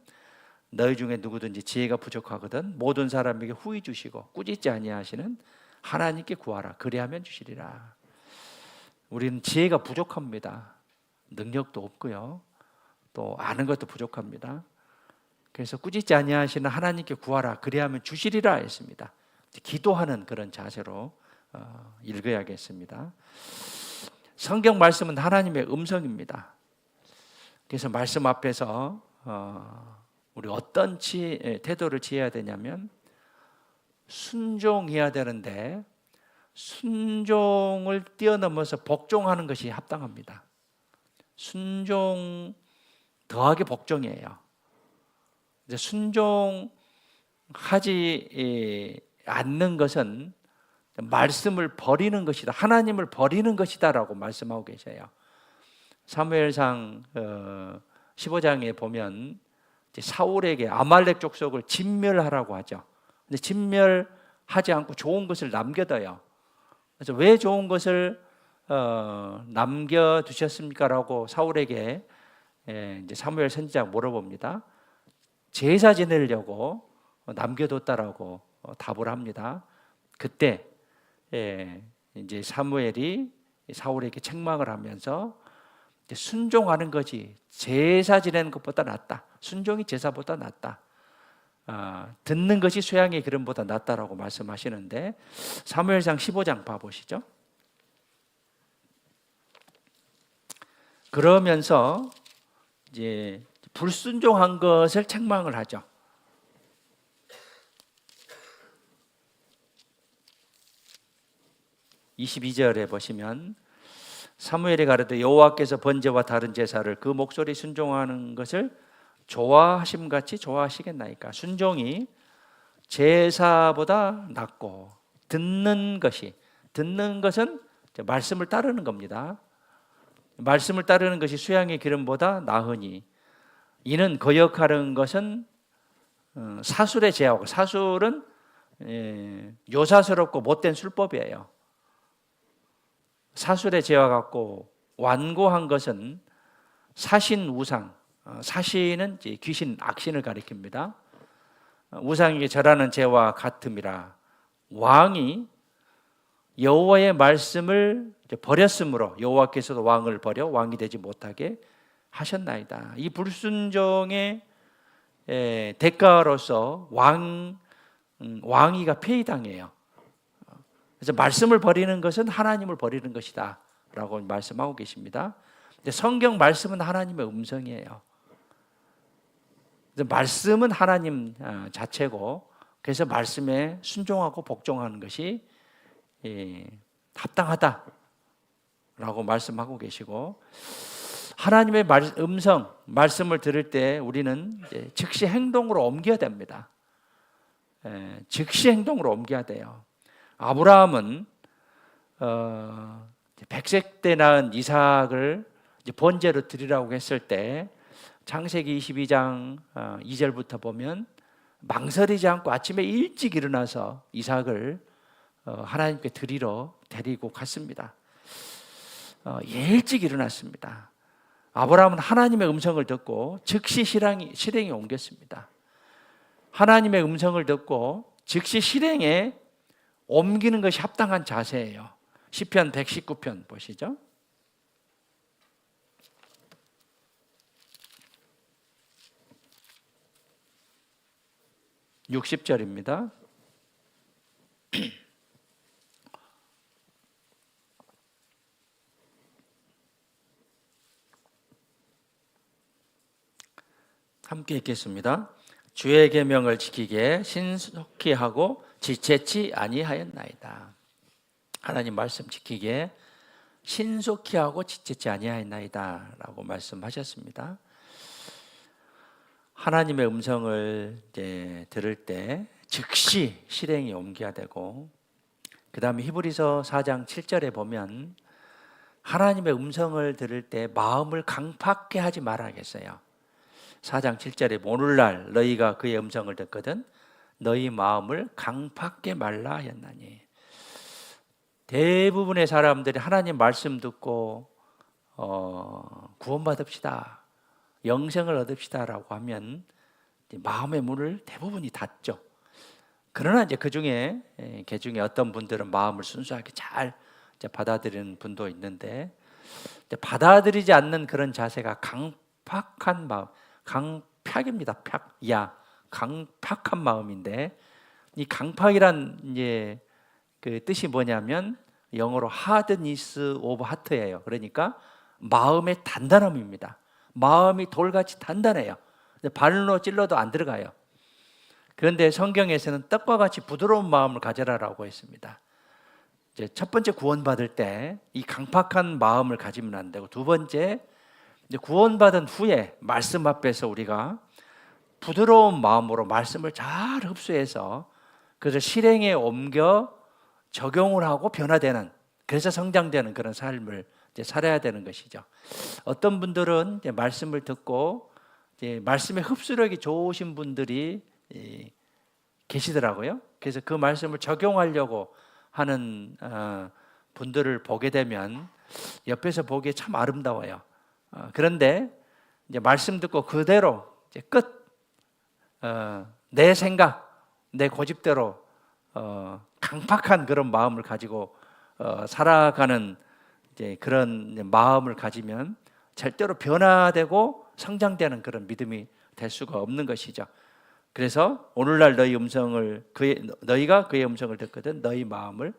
Speaker 1: 너희 중에 누구든지 지혜가 부족하거든 모든 사람에게 후히 주시고 꾸짖지 아니하시는 하나님께 구하라. 그리하면 주시리라. 우리는 지혜가 부족합니다. 능력도 없고요. 또 아는 것도 부족합니다. 그래서 꾸짖지 아니하시는 하나님께 구하라. 그리하면 주시리라 했습니다. 기도하는 그런 자세로 읽어야겠습니다. 성경 말씀은 하나님의 음성입니다. 그래서 말씀 앞에서 우리 어떤 태도를 취해야 되냐면 순종해야 되는데 순종을 뛰어넘어서 복종하는 것이 합당합니다. 순종 더하기 복종이에요. 이제 순종하지 않는 것은 말씀을 버리는 것이다. 하나님을 버리는 것이다라고 말씀하고 계셔요. 사무엘상 15장에 보면 사울에게 아말렉 족속을 진멸하라고 하죠. 근데 진멸하지 않고 좋은 것을 남겨둬요. 그래서 왜 좋은 것을 남겨두셨습니까라고 사울에게 이제 사무엘 선지자가 물어봅니다. 제사 지내려고 남겨뒀다라고 답을 합니다. 그때 이제 사무엘이 사울에게 책망을 하면서 순종하는 것이 제사 지내는 것보다 낫다. 순종이 제사보다 낫다. 듣는 것이 쇠양의 기름보다 낫다라고 말씀하시는데 사무엘상 15장 봐보시죠. 그러면서 이제 불순종한 것을 책망을 하죠. 22절에 보시면 사무엘이 가르되 여호와께서 번제와 다른 제사를 그 목소리 순종하는 것을 좋아하심같이 좋아하시겠나이까. 순종이 제사보다 낫고 듣는 것은 말씀을 따르는 겁니다. 말씀을 따르는 것이 수양의 기름보다 나으니 이는 거역하는 것은 사술에 제하고 사술은 요사스럽고 못된 술법이에요. 사술에 제와 같고 완고한 것은 사신 우상, 사신은 귀신, 악신을 가리킵니다. 우상에게 절하는 죄와 같음이라. 왕이 여호와의 말씀을 버렸으므로 여호와께서도 왕을 버려 왕이 되지 못하게 하셨나이다. 이 불순종의 대가로서 왕위가 폐위당해요. 그래서 말씀을 버리는 것은 하나님을 버리는 것이다 라고 말씀하고 계십니다. 근데 성경 말씀은 하나님의 음성이에요. 말씀은 하나님 자체고 그래서 말씀에 순종하고 복종하는 것이 합당하다라고 말씀하고 계시고 하나님의 음성, 말씀을 들을 때 우리는 즉시 행동으로 옮겨야 됩니다. 즉시 행동으로 옮겨야 돼요. 아브라함은 100세 때 낳은 이삭을 번제로 드리라고 했을 때 창세기 22장 2절부터 보면 망설이지 않고 아침에 일찍 일어나서 이삭을 하나님께 드리러 데리고 갔습니다. 일찍 일어났습니다. 아브라함은 하나님의 음성을 듣고 즉시 실행에 옮겼습니다. 하나님의 음성을 듣고 즉시 실행에 옮기는 것이 합당한 자세예요. 시편 119편 보시죠. 60절입니다. 함께 읽겠습니다. 주의 계명을 지키기에 신속히 하고 지체치 아니하였나이다. 하나님 말씀 지키기에 신속히 하고 지체치 아니하였나이다 라고 말씀하셨습니다. 하나님의 음성을 들을 때 즉시 실행에 옮겨야 되고 그 다음에 히브리서 4장 7절에 보면 하나님의 음성을 들을 때 마음을 강팍게 하지 말아야겠어요. 4장 7절에 오늘날 너희가 그의 음성을 듣거든 너희 마음을 강팍게 말라 하였나니. 대부분의 사람들이 하나님 말씀 듣고 구원받읍시다, 영생을 얻읍시다 라고 하면 마음의 문을 대부분이 닫죠. 그러나 이제 그 중에 어떤 분들은 마음을 순수하게 잘 받아들이는 분도 있는데, 받아들이지 않는 그런 자세가 강팍한 마음, 강팍입니다. 강팍한 마음인데, 이 강팍이란 이제 그 뜻이 뭐냐면 영어로 hardness of heart예요. 그러니까 마음의 단단함입니다. 마음이 돌같이 단단해요. 발로 찔러도 안 들어가요. 그런데 성경에서는 떡과 같이 부드러운 마음을 가져라라고 했습니다. 이제 첫 번째 구원받을 때 이 강팍한 마음을 가지면 안 되고, 두 번째 이제 구원받은 후에 말씀 앞에서 우리가 부드러운 마음으로 말씀을 잘 흡수해서 그것을 실행에 옮겨 적용을 하고 변화되는, 그래서 성장되는 그런 삶을 이제 살아야 되는 것이죠. 어떤 분들은 이제 말씀을 듣고 이제 말씀의 흡수력이 좋으신 분들이 계시더라고요. 그래서 그 말씀을 적용하려고 하는 분들을 보게 되면 옆에서 보기에 참 아름다워요. 그런데 이제 말씀 듣고 그대로 이제 내 생각, 내 고집대로 강팍한 그런 마음을 가지고 살아가는 이제 그런 마음을 가지면 절대로 변화되고 성장되는 그런 믿음이 될 수가 없는 것이죠. 그래서 오늘날 너희가 그의 음성을 듣거든 너희 마음을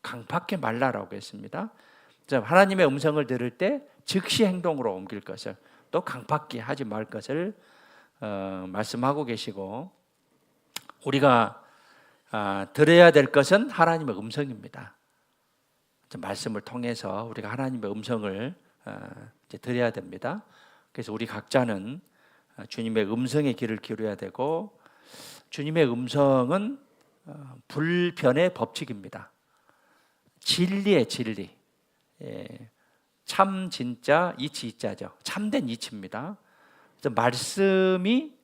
Speaker 1: 강팍해 말라라고 했습니다. 하나님의 음성을 들을 때 즉시 행동으로 옮길 것을, 또 강팍히 하지 말 것을 말씀하고 계시고, 우리가 들어야 될 것은 하나님의 음성입니다. 말씀을 통해서 우리가 하나님의 음성을 들어야 됩니다. 그래서 우리 각자는 주님의 음성의 귀를 기울여야 되고, 주님의 음성은 불변의 법칙입니다. 진리의 진리, 참 진짜 이치 이자죠. 참된 이치입니다. 그래서 말씀이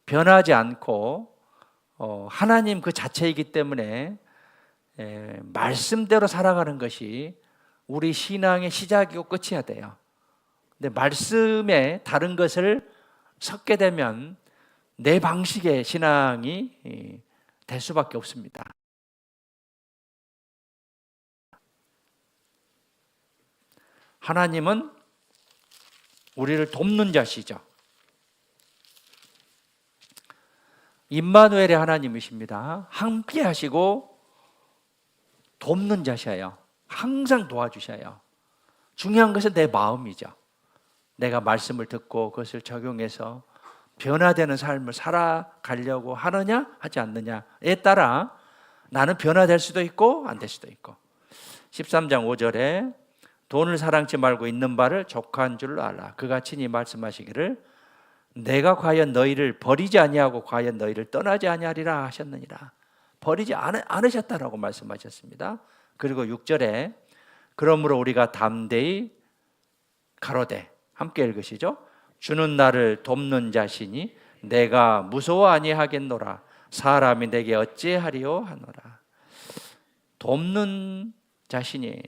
Speaker 1: 변하지 않고 하나님 그 자체이기 때문에 말씀대로 살아가는 것이 우리 신앙의 시작이고 끝이어야 돼요. 근데 말씀에 다른 것을 섞게 되면 내 방식의 신앙이 될 수밖에 없습니다. 하나님은 우리를 돕는 자시죠. 임마누엘의 하나님이십니다. 함께 하시고 돕는 자셔요. 항상 도와주셔요. 중요한 것은 내 마음이죠. 내가 말씀을 듣고 그것을 적용해서 변화되는 삶을 살아가려고 하느냐 하지 않느냐에 따라 나는 변화될 수도 있고 안 될 수도 있고. 13장 5절에 돈을 사랑치 말고 있는 바를 족한 줄로 알라. 그같이 니 말씀하시기를 내가 과연 너희를 버리지 아니하고 과연 너희를 떠나지 아니하리라 하셨느니라. 버리지 않으셨다라고 말씀하셨습니다. 그리고 6절에 그러므로 우리가 담대히 가로되, 함께 읽으시죠. 주는 나를 돕는 자시니 내가 무서워 아니하겠노라. 사람이 내게 어찌하리요 하노라. 돕는 자신이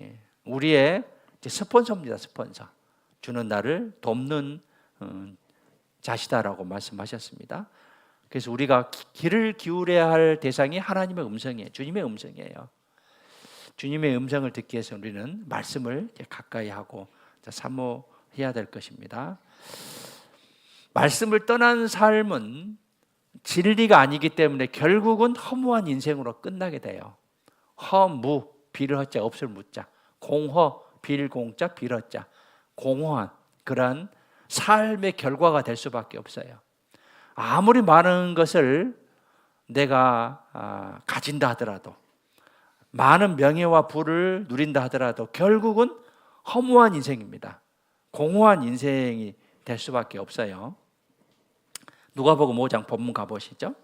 Speaker 1: 우리의 스폰서입니다. 스폰서. 주는 나를 돕는 자시다라고 말씀하셨습니다. 그래서 우리가 귀를 기울여야 할 대상이 하나님의 음성이에요. 주님의 음성이에요. 주님의 음성을 듣기 위해서 우리는 말씀을 가까이 하고 사모해야 될 것입니다. 말씀을 떠난 삶은 진리가 아니기 때문에 결국은 허무한 인생으로 끝나게 돼요. 허무, 비를허자, 없을 무자, 공허, 빌공자, 빌허자, 공허한 그런 삶의 결과가 될 수밖에 없어요. 아무리 많은 것을 내가 가진다 하더라도, 많은 명예와 부를 누린다 하더라도 결국은 허무한 인생입니다. 공허한 인생이 될 수밖에 없어요. 누가복음 5장 본문 가보시죠.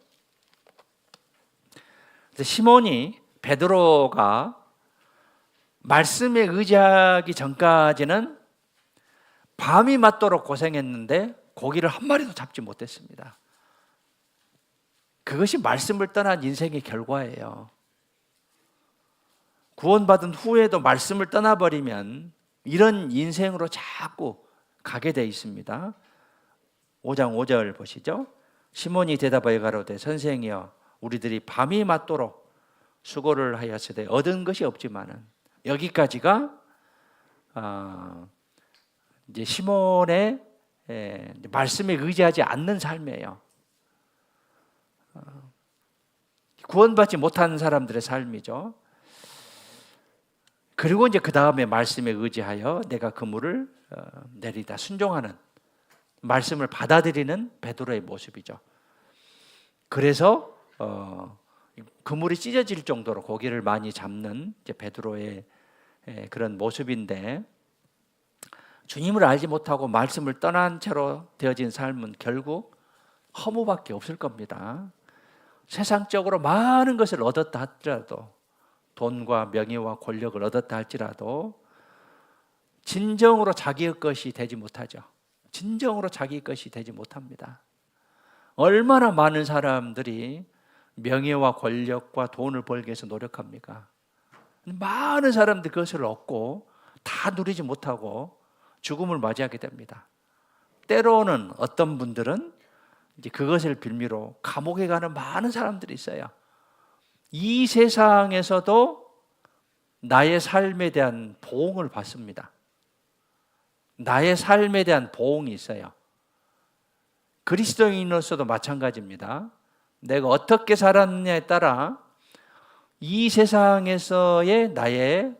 Speaker 1: 시몬이 베드로가 말씀에 의지하기 전까지는 밤이 맞도록 고생했는데 고기를 한 마리도 잡지 못했습니다. 그것이 말씀을 떠난 인생의 결과예요. 구원받은 후에도 말씀을 떠나버리면 이런 인생으로 자꾸 가게 돼 있습니다. 5장 5절 보시죠. 시몬이 대답하여 가로되 선생이여 우리들이 밤이 맞도록 수고를 하였으되 얻은 것이 없지만은, 여기까지가 이제 시몬의 말씀에 의지하지 않는 삶이에요. 구원받지 못한 사람들의 삶이죠. 그리고 이제 그 다음에 말씀에 의지하여 내가 그물을 내리다 순종하는, 말씀을 받아들이는 베드로의 모습이죠. 그래서 그물이 찢어질 정도로 고기를 많이 잡는 이제 베드로의 그런 모습인데, 주님을 알지 못하고 말씀을 떠난 채로 되어진 삶은 결국 허무밖에 없을 겁니다. 세상적으로 많은 것을 얻었다 할지라도, 돈과 명예와 권력을 얻었다 할지라도 진정으로 자기의 것이 되지 못하죠. 진정으로 자기 것이 되지 못합니다. 얼마나 많은 사람들이 명예와 권력과 돈을 벌기 위해서 노력합니까? 많은 사람들이 그것을 얻고 다 누리지 못하고 죽음을 맞이하게 됩니다. 때로는 어떤 분들은 이제 그것을 빌미로 감옥에 가는 많은 사람들이 있어요. 이 세상에서도 나의 삶에 대한 보응을 받습니다. 나의 삶에 대한 보응이 있어요. 그리스도인으로서도 마찬가지입니다. 내가 어떻게 살았느냐에 따라 이 세상에서의 나의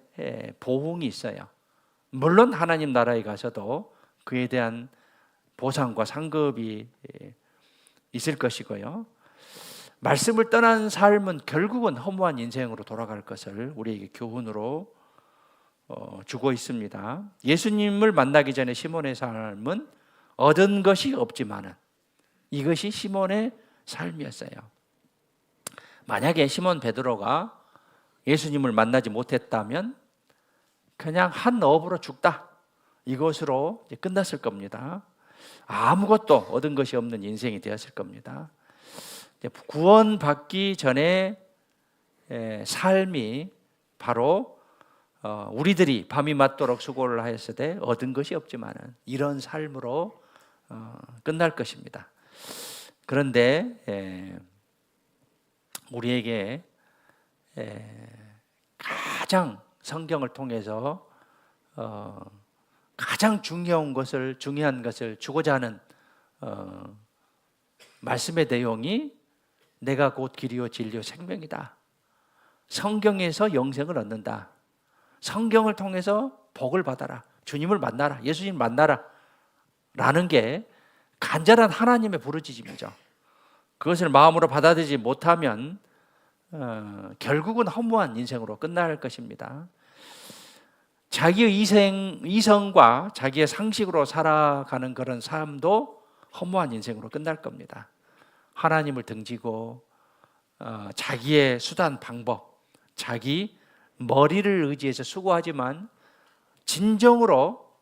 Speaker 1: 보응이 있어요. 물론 하나님 나라에 가서도 그에 대한 보상과 상급이 있을 것이고요. 말씀을 떠난 삶은 결국은 허무한 인생으로 돌아갈 것을 우리에게 교훈으로 주고 있습니다. 예수님을 만나기 전에 시몬의 삶은 얻은 것이 없지만은, 이것이 시몬의 삶이었어요. 만약에 시몬 베드로가 예수님을 만나지 못했다면 그냥 한 업으로 죽다, 이것으로 끝났을 겁니다. 아무것도 얻은 것이 없는 인생이 되었을 겁니다. 구원받기 전에 삶이 바로 우리들이 밤이 맞도록 수고를 하였으되 얻은 것이 없지만은 이런 삶으로 끝날 것입니다. 그런데 우리에게 가장 성경을 통해서 가장 중요한 것을 주고자 하는 말씀의 내용이 내가 곧 길이요 진리요 생명이다. 성경에서 영생을 얻는다. 성경을 통해서 복을 받아라. 주님을 만나라. 예수님 만나라. 라는 게 간절한 하나님의 부르짖음이죠. 그것을 마음으로 받아들이지 못하면 결국은 허무한 인생으로 끝날 것입니다. 자기의 이성과 자기의 상식으로 살아가는 그런 삶도 허무한 인생으로 끝날 겁니다. 하나님을 등지고 자기의 수단 방법, 자기 머리를 의지해서 수고하지만 진정으로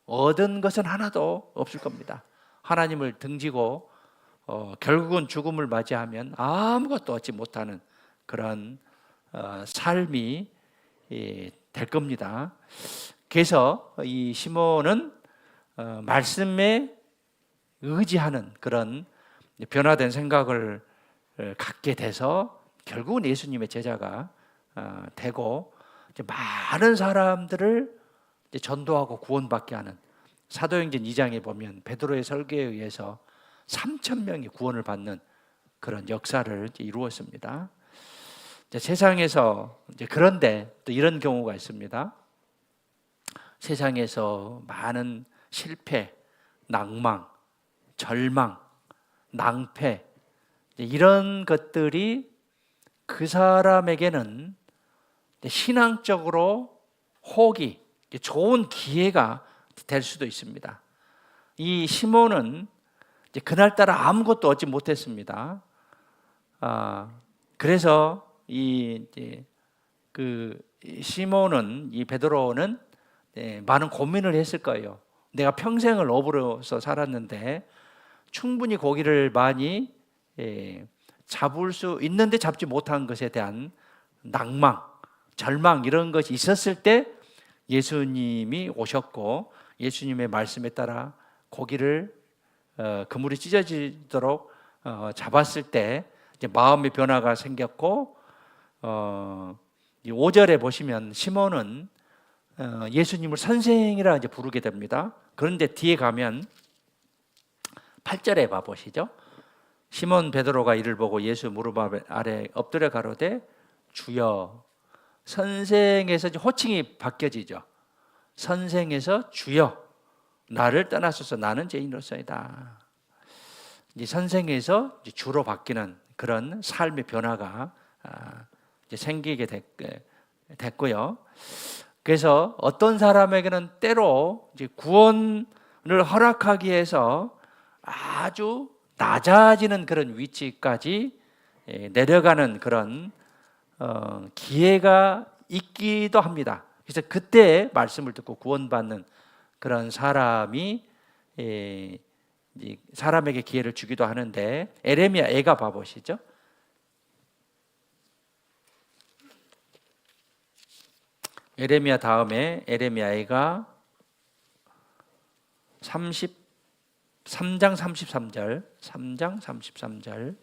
Speaker 1: 얻은 것은 하나도 없을 겁니다. 하나님을 등지고 결국은 죽음을 맞이하면 아무것도 얻지 못하는 그런 삶이 될 겁니다. 그래서 이 시몬은 말씀에 의지하는 그런 변화된 생각을 갖게 돼서 결국은 예수님의 제자가 되고 많은 사람들을 전도하고 구원받게 하는, 사도행전 2장에 보면 베드로의 설교에 의해서 3,000명이 구원을 받는 그런 역사를 이루었습니다. 세상에서 그런데 또 이런 경우가 있습니다. 세상에서 많은 실패, 낭망, 절망, 낭패, 이런 것들이 그 사람에게는 신앙적으로 혹이 좋은 기회가 될 수도 있습니다. 이 시몬은 그날따라 아무것도 얻지 못했습니다. 그래서 그 시몬은, 이 베드로는 많은 고민을 했을 거예요. 내가 평생을 어부로서 살았는데 충분히 고기를 많이 잡을 수 있는데 잡지 못한 것에 대한 낭망, 절망, 이런 것이 있었을 때 예수님이 오셨고 예수님의 말씀에 따라 고기를 그물이 찢어지도록 잡았을 때 이제 마음의 변화가 생겼고, 이 5절에 보시면 시몬은 예수님을 선생이라 이제 부르게 됩니다. 그런데 뒤에 가면 8절에 봐 보시죠. 시몬 베드로가 이를 보고 예수 무릎 아래 엎드려 가로되 주여. 선생에서 호칭이 바뀌어지죠. 선생에서 주여, 나를 떠나소서, 나는 죄인으로서이다. 이제 선생에서 주로 바뀌는 그런 삶의 변화가 이제 생기게 됐고요. 그래서 어떤 사람에게는 때로 이제 구원을 허락하기 위해서 아주 낮아지는 그런 위치까지 내려가는 그런 기회가 있기도 합니다. 그래서 그때 말씀을 듣고 구원받는 그런 사람이 사람에게 기회를 주기도 하는데, 에레미야 애가 봐보시죠. 에레미야 다음에 에레미야 애가 3장 33절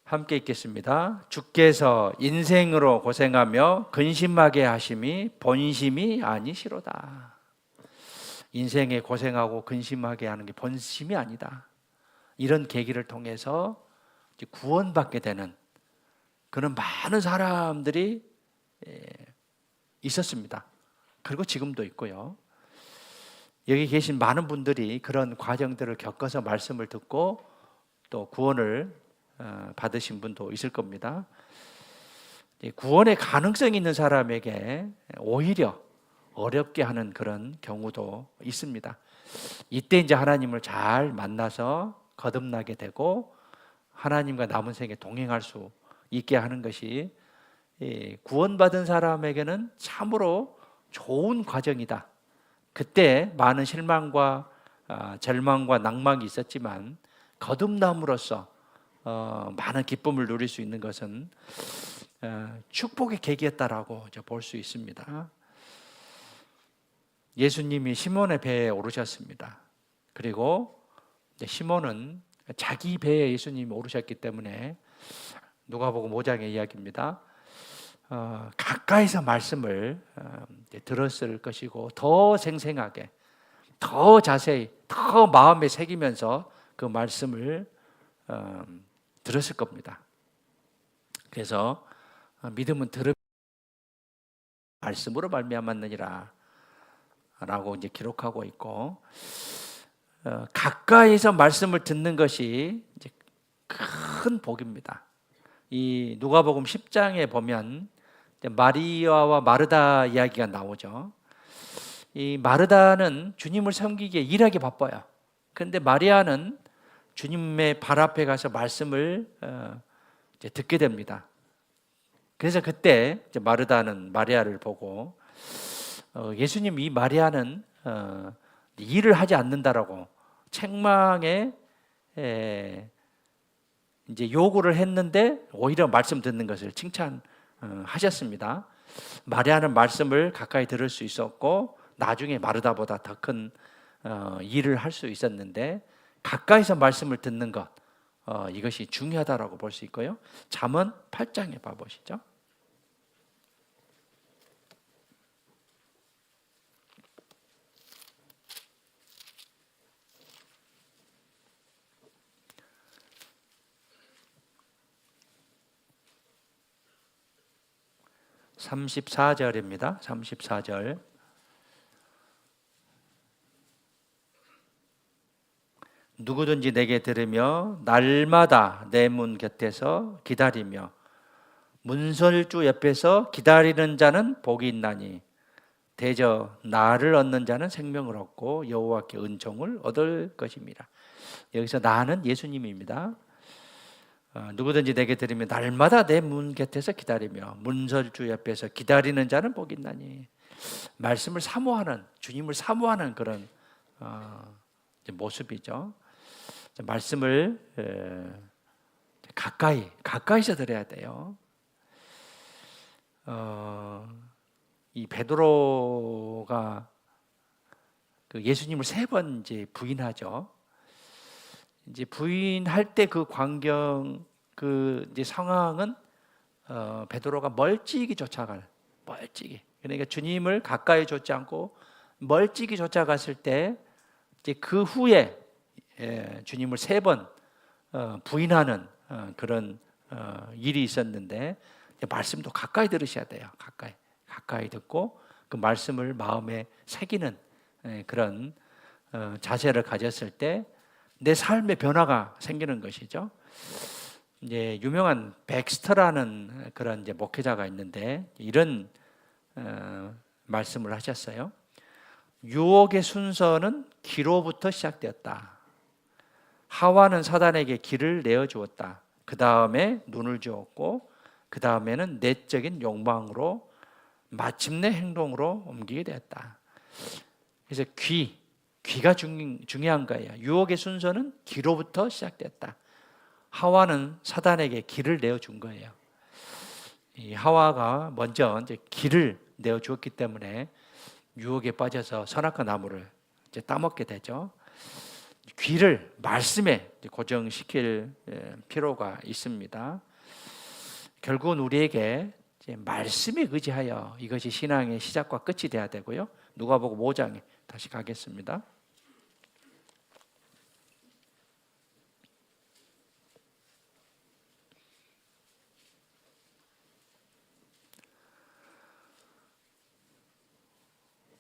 Speaker 1: 함께 읽겠습니다. 주께서 인생으로 고생하며 근심하게 하심이 본심이 아니시로다. 인생에 고생하고 근심하게 하는 게 본심이 아니다. 이런 계기를 통해서 구원받게 되는 그런 많은 사람들이 있었습니다. 그리고 지금도 있고요. 여기 계신 많은 분들이 그런 과정들을 겪어서 말씀을 듣고 또 구원을 받으신 분도 있을 겁니다. 구원의 가능성이 있는 사람에게 오히려 어렵게 하는 그런 경우도 있습니다. 이때 이제 하나님을 잘 만나서 거듭나게 되고 하나님과 남은 생에 동행할 수 있게 하는 것이 구원받은 사람에게는 참으로 좋은 과정이다. 그때 많은 실망과 절망과 낭망이 있었지만 거듭남으로써 많은 기쁨을 누릴 수 있는 것은 축복의 계기였다라고 볼 수 있습니다. 예수님이 시몬의 배에 오르셨습니다. 그리고 시몬은 자기 배에 예수님이 오르셨기 때문에 누가복음 5장의 이야기입니다. 가까이서 말씀을 들었을 것이고 더 생생하게, 더 자세히, 더 마음에 새기면서 그 말씀을 들었을 겁니다. 그래서 믿음은 들음 말씀으로 말미암았느니라 라고 이제 기록하고 있고, 가까이서 말씀을 듣는 것이 이제 큰 복입니다. 이 누가복음 10장에 보면 마리아와 마르다 이야기가 나오죠. 이 마르다는 주님을 섬기기에 일하기 바빠요. 그런데 마리아는 주님의 발 앞에 가서 말씀을 이제 듣게 됩니다. 그래서 그때 이제 마르다는 마리아를 보고 예수님, 이 마리아는 일을 하지 않는다라고 책망에 이제 요구를 했는데 오히려 말씀 듣는 것을 칭찬하셨습니다. 마리아는 말씀을 가까이 들을 수 있었고 나중에 마르다보다 더 큰 일을 할 수 있었는데, 가까이서 말씀을 듣는 것, 이것이 중요하다라고 볼 수 있고요. 잠언 8장에 봐보시죠. (34절입니다) 34절. 누구든지 내게 들으며 날마다 내 문 곁에서 기다리며 문설주 옆에서 기다리는 자는 복이 있나니 대저 나를 얻는 자는 생명을 얻고 여호와께 은총을 얻을 것입니다. 여기서 나는 예수님입니다. 누구든지 내게 들으며 날마다 내 문 곁에서 기다리며 문설주 옆에서 기다리는 자는 복이 있나니, 말씀을 사모하는, 주님을 사모하는 그런 모습이죠. 말씀을 가까이서 들어야 돼요. 이 베드로가 그 예수님을 3번 이제 부인하죠. 이제 부인할 때 그 광경, 그 이제 상황은 베드로가 멀찍이 쫓아갈, 멀찍이. 그러니까 주님을 가까이 쫓지 않고 멀찍이 쫓아갔을 때 이제 그 후에 주님을 3번 부인하는 그런 일이 있었는데, 말씀도 가까이 들으셔야 돼요. 가까이 듣고 그 말씀을 마음에 새기는 그런 자세를 가졌을 때 내 삶의 변화가 생기는 것이죠. 이제 유명한 백스터라는 그런 이제 목회자가 있는데 이런 말씀을 하셨어요. 유혹의 순서는 기로부터 시작되었다. 하와는 사단에게 길을 내어주었다. 그 다음에 눈을 주었고, 그 다음에는 내적인 욕망으로 마침내 행동으로 옮기게 되었다. 그래서 귀가 중요한 거예요. 유혹의 순서는 귀로부터 시작됐다. 하와는 사단에게 길을 내어준 거예요. 이 하와가 먼저 이제 길을 내어주었기 때문에 유혹에 빠져서 선악과 나무를 이제 따먹게 되죠. 귀를 말씀에 고정시킬 필요가 있습니다. 결국은 우리에게 이제 말씀에 의지하여 이것이 신앙의 시작과 끝이 돼야 되고요. 누가복음 5장에 다시 가겠습니다.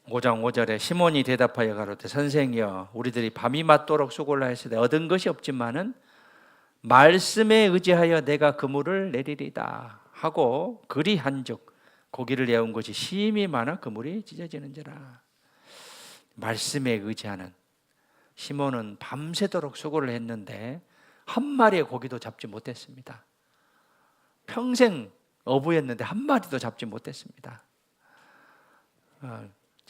Speaker 1: 오 장 5절에 시몬이 대답하여 가로되 선생이여 우리들이 밤이 맞도록 수고를 하였으되 얻은 것이 없지만은 말씀에 의지하여 내가 그물을 내리리다 하고 그리한즉 고기를 내온 것이 심히 많아 그물이 찢어지는지라. 말씀에 의지하는 시몬은 밤새도록 수고를 했는데 한 마리의 고기도 잡지 못했습니다. 평생 어부였는데 한 마리도 잡지 못했습니다.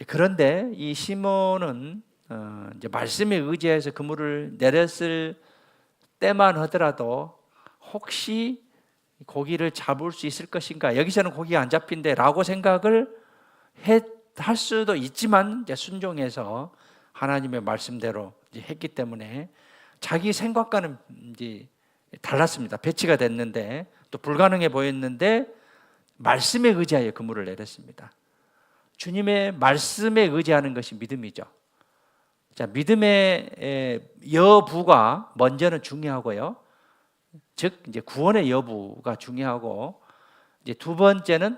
Speaker 1: 그런데 이 시몬은 이제 말씀에 의지해서 그물을 내렸을 때만 하더라도 혹시 고기를 잡을 수 있을 것인가, 여기서는 고기가 안 잡힌대 라고 생각을 할 수도 있지만 이제 순종해서 하나님의 말씀대로 이제 했기 때문에 자기 생각과는 이제 달랐습니다. 배치가 됐는데 또 불가능해 보였는데 말씀에 의지하여 그물을 내렸습니다. 주님의 말씀에 의지하는 것이 믿음이죠. 자, 믿음의 여부가 먼저는 중요하고요. 즉 이제 구원의 여부가 중요하고, 이제 두 번째는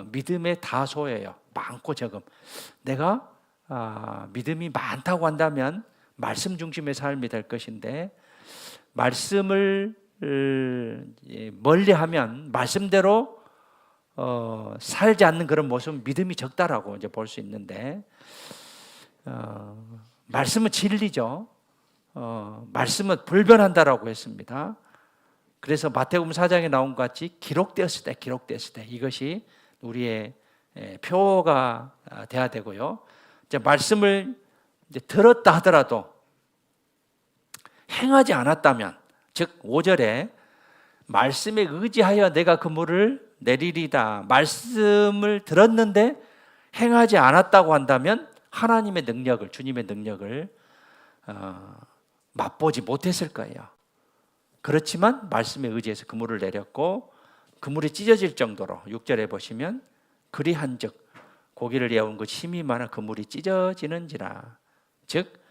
Speaker 1: 믿음의 다소예요. 많고 적음. 내가 믿음이 많다고 한다면 말씀 중심의 삶이 될 것인데, 말씀을 멀리하면 말씀대로 살지 않는 그런 모습은 믿음이 적다라고 이제 볼 수 있는데, 말씀은 진리죠. 말씀은 불변한다라고 했습니다. 그래서 마태복음 4장에 나온 것 같이 기록되었을 때 이것이 우리의 표가 돼야 되고요. 이제 말씀을 이제 들었다 하더라도 행하지 않았다면, 즉 5절에 말씀에 의지하여 내가 그물을 내리리다, 말씀을 들었는데 행하지 않았다고 한다면 하나님의 능력을, 주님의 능력을 맛보지 못했을 거예요. 그렇지만 말씀에 의지해서 그물을 내렸고 그물이 찢어질 정도로 6절에 보시면 그리한즉 고기를 내어온 것 힘이 많아 그물이 찢어지는지라. 즉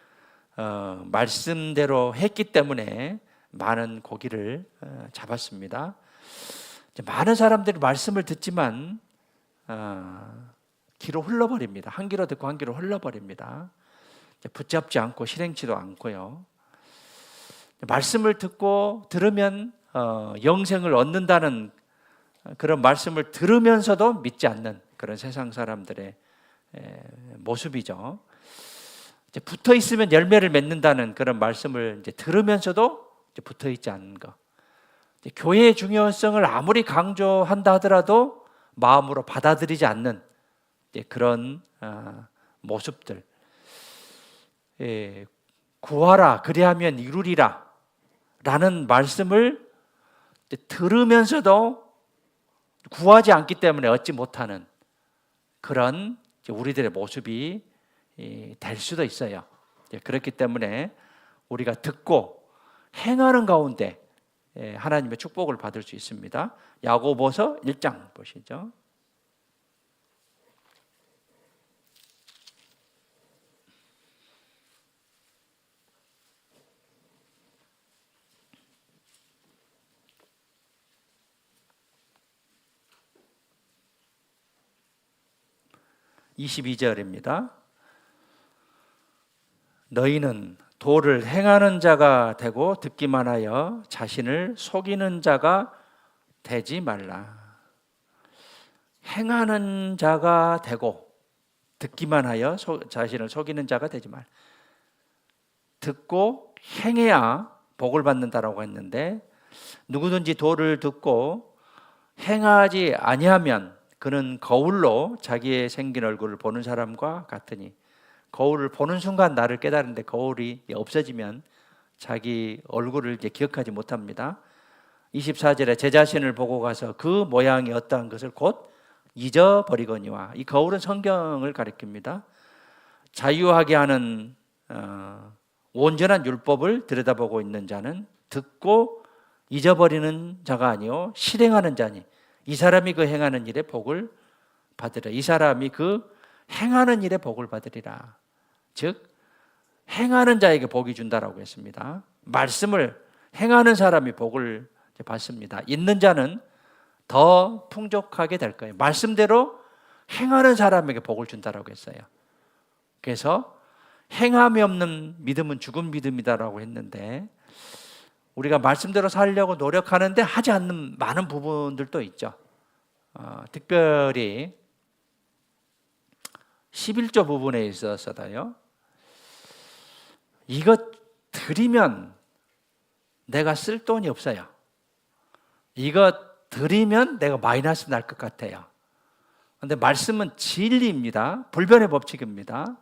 Speaker 1: 말씀대로 했기 때문에 많은 고기를 잡았습니다. 많은 사람들이 말씀을 듣지만 귀로 흘러버립니다. 한 귀로 듣고 한 귀로 흘러버립니다. 붙잡지 않고 실행치도 않고요. 말씀을 듣고 들으면 영생을 얻는다는 그런 말씀을 들으면서도 믿지 않는 그런 세상 사람들의 모습이죠. 이제 붙어 있으면 열매를 맺는다는 그런 말씀을 이제 들으면서도 이제 붙어 있지 않는 것. 이제 교회의 중요성을 아무리 강조한다 하더라도 마음으로 받아들이지 않는 이제 그런 모습들. 구하라 그리하면 이루리라 라는 말씀을 들으면서도 구하지 않기 때문에 얻지 못하는 그런 우리들의 모습이 될 수도 있어요. 그렇기 때문에 우리가 듣고 행하는 가운데 하나님의 축복을 받을 수 있습니다. 야고보서 1장 보시죠. (22절입니다) 너희는 도를 행하는 자가 되고 듣기만 하여 자신을 속이는 자가 되지 말라. 행하는 자가 되고 듣기만 하여 자신을 속이는 자가 되지 말라. 듣고 행해야 복을 받는다라고 했는데, 누구든지 도를 듣고 행하지 아니하면 그는 거울로 자기의 생긴 얼굴을 보는 사람과 같으니, 거울을 보는 순간 나를 깨달은데 거울이 없어지면 자기 얼굴을 이제 기억하지 못합니다. 24절에 제 자신을 보고 가서 그 모양이 어떠한 것을 곧 잊어버리거니와. 이 거울은 성경을 가리킵니다. 자유하게 하는 온전한 율법을 들여다보고 있는 자는 듣고 잊어버리는 자가 아니요 실행하는 자니 이 사람이 그 행하는 일에 복을 받으리라. 이 사람이 그 행하는 일에 복을 받으리라. 즉 행하는 자에게 복이 준다라고 했습니다. 말씀을 행하는 사람이 복을 받습니다. 있는 자는 더 풍족하게 될 거예요. 말씀대로 행하는 사람에게 복을 준다라고 했어요. 그래서 행함이 없는 믿음은 죽은 믿음이다라고 했는데, 우리가 말씀대로 살려고 노력하는데 하지 않는 많은 부분들도 있죠. 특별히 11조 부분에 있어서도요. 이것 드리면 내가 쓸 돈이 없어요. 이것 드리면 내가 마이너스 날 것 같아요. 그런데 말씀은 진리입니다. 불변의 법칙입니다.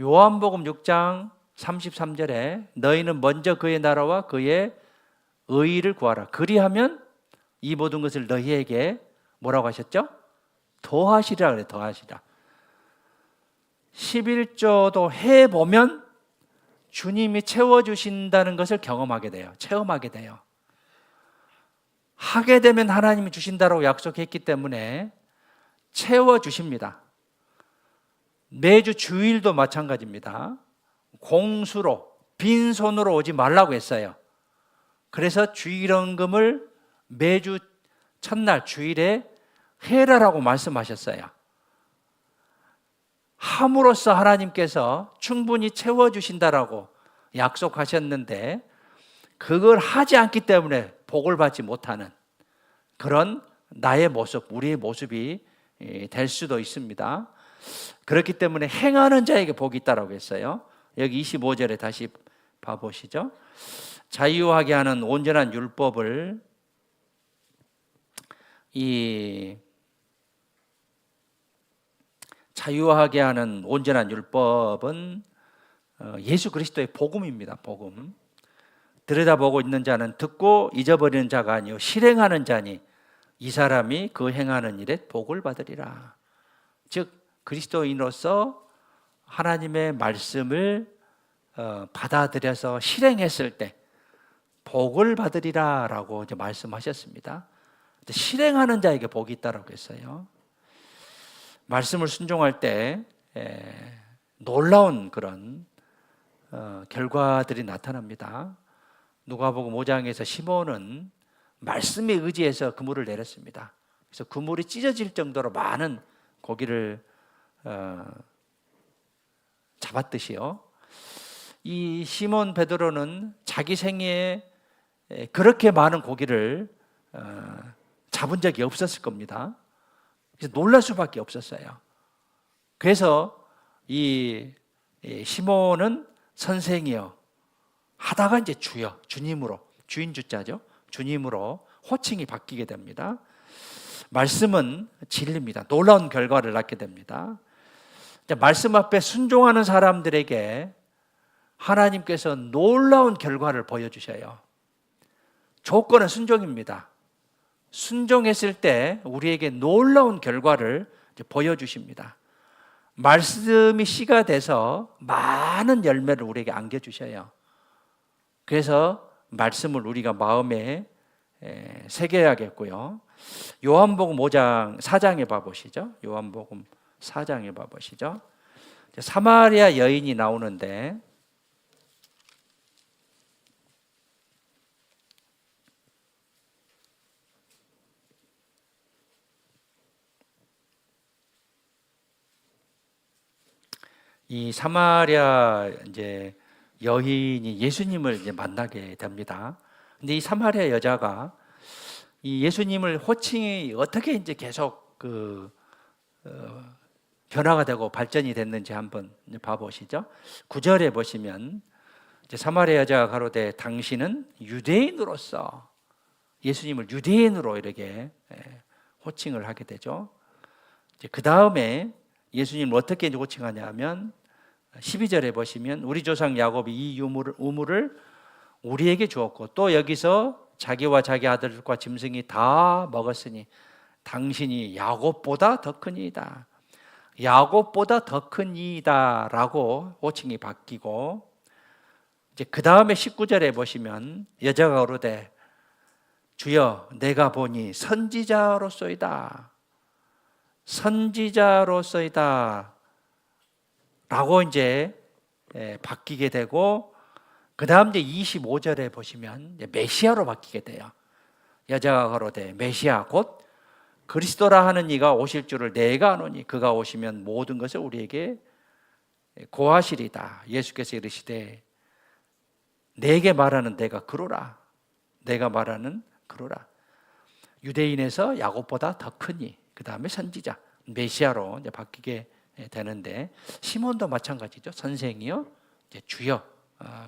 Speaker 1: 요한복음 6장 33절에 너희는 먼저 그의 나라와 그의 의의를 구하라. 그리하면 이 모든 것을 너희에게 뭐라고 하셨죠? 더하시라 그래. 더하시라. 11조도 해보면 주님이 채워주신다는 것을 경험하게 돼요. 체험하게 돼요. 하게 되면 하나님이 주신다고 약속했기 때문에 채워주십니다. 매주 주일도 마찬가지입니다. 공수로 빈손으로 오지 말라고 했어요. 그래서 주일헌금을 매주 첫날 주일에 해라라고 말씀하셨어요. 함으로써 하나님께서 충분히 채워주신다라고 약속하셨는데, 그걸 하지 않기 때문에 복을 받지 못하는 그런 나의 모습, 우리의 모습이 될 수도 있습니다. 그렇기 때문에 행하는 자에게 복이 있다라고 했어요. 여기 25절에 다시 봐보시죠. 자유하게 하는 온전한 율법을 자유하게 하는 온전한 율법은 예수 그리스도의 복음입니다. 복음. 들여다보고 있는 자는 듣고 잊어버리는 자가 아니요 실행하는 자니 이 사람이 그 행하는 일에 복을 받으리라. 즉 그리스도인으로서 하나님의 말씀을 받아들여서 실행했을 때 복을 받으리라라고 이제 말씀하셨습니다. 실행하는 자에게 복이 있다라고 했어요. 말씀을 순종할 때 놀라운 그런 결과들이 나타납니다. 누가복음 5장에서 시몬은 말씀에 의지해서 그물을 내렸습니다. 그래서 그물이 찢어질 정도로 많은 고기를 잡았듯이요. 이 시몬 베드로는 자기 생애에 그렇게 많은 고기를 잡은 적이 없었을 겁니다. 그래서 놀랄 수밖에 없었어요. 그래서 이 시몬은 선생이여 하다가 이제 주여, 주님으로, 주인 주자죠. 주님으로 호칭이 바뀌게 됩니다. 말씀은 진리입니다. 놀라운 결과를 낳게 됩니다. 말씀 앞에 순종하는 사람들에게 하나님께서 놀라운 결과를 보여주셔요. 조건은 순종입니다. 순종했을 때 우리에게 놀라운 결과를 보여주십니다. 말씀이 씨가 돼서 많은 열매를 우리에게 안겨주셔요. 그래서 말씀을 우리가 마음에 새겨야겠고요. 요한복음 5장 4장에 봐보시죠. 요한복음 4장에 봐보시죠. 사마리아 여인이 나오는데 이 사마리아 이제 여인이 예수님을 이제 만나게 됩니다. 근데 이 사마리아 여자가 이 예수님을 호칭이 어떻게 이제 계속 변화가 되고 발전이 됐는지 한번 봐보시죠. 9절에 보시면 이제 사마리아 여자가 가로되 당신은 유대인으로서 예수님을 유대인으로 이렇게 호칭을 하게 되죠. 이제 그 다음에 예수님을 어떻게 호칭하냐면 12절에 보시면 우리 조상 야곱이 이 우물을 우리에게 주었고 또 여기서 자기와 자기 아들과 짐승이 다 먹었으니 당신이 야곱보다 더 크니이다. 야곱보다 더 크니이다 라고 호칭이 바뀌고 이제 그 다음에 19절에 보시면 여자가 오르되 주여 내가 보니 선지자로소이다. 선지자로서이다 라고 이제 바뀌게 되고 그 다음 이제 25절에 보시면 이제 메시아로 바뀌게 돼요. 여자가 가로되 메시아 곧 그리스도라 하는 이가 오실 줄을 내가 아노니 그가 오시면 모든 것을 우리에게 고하시리다. 예수께서 이르시되 내게 말하는 내가 그로라. 내가 말하는 그로라. 유대인에서 야곱보다 더 크니 그 다음에 선지자 메시아로 이제 바뀌게 되는데 시몬도 마찬가지죠. 선생이요, 이제 주여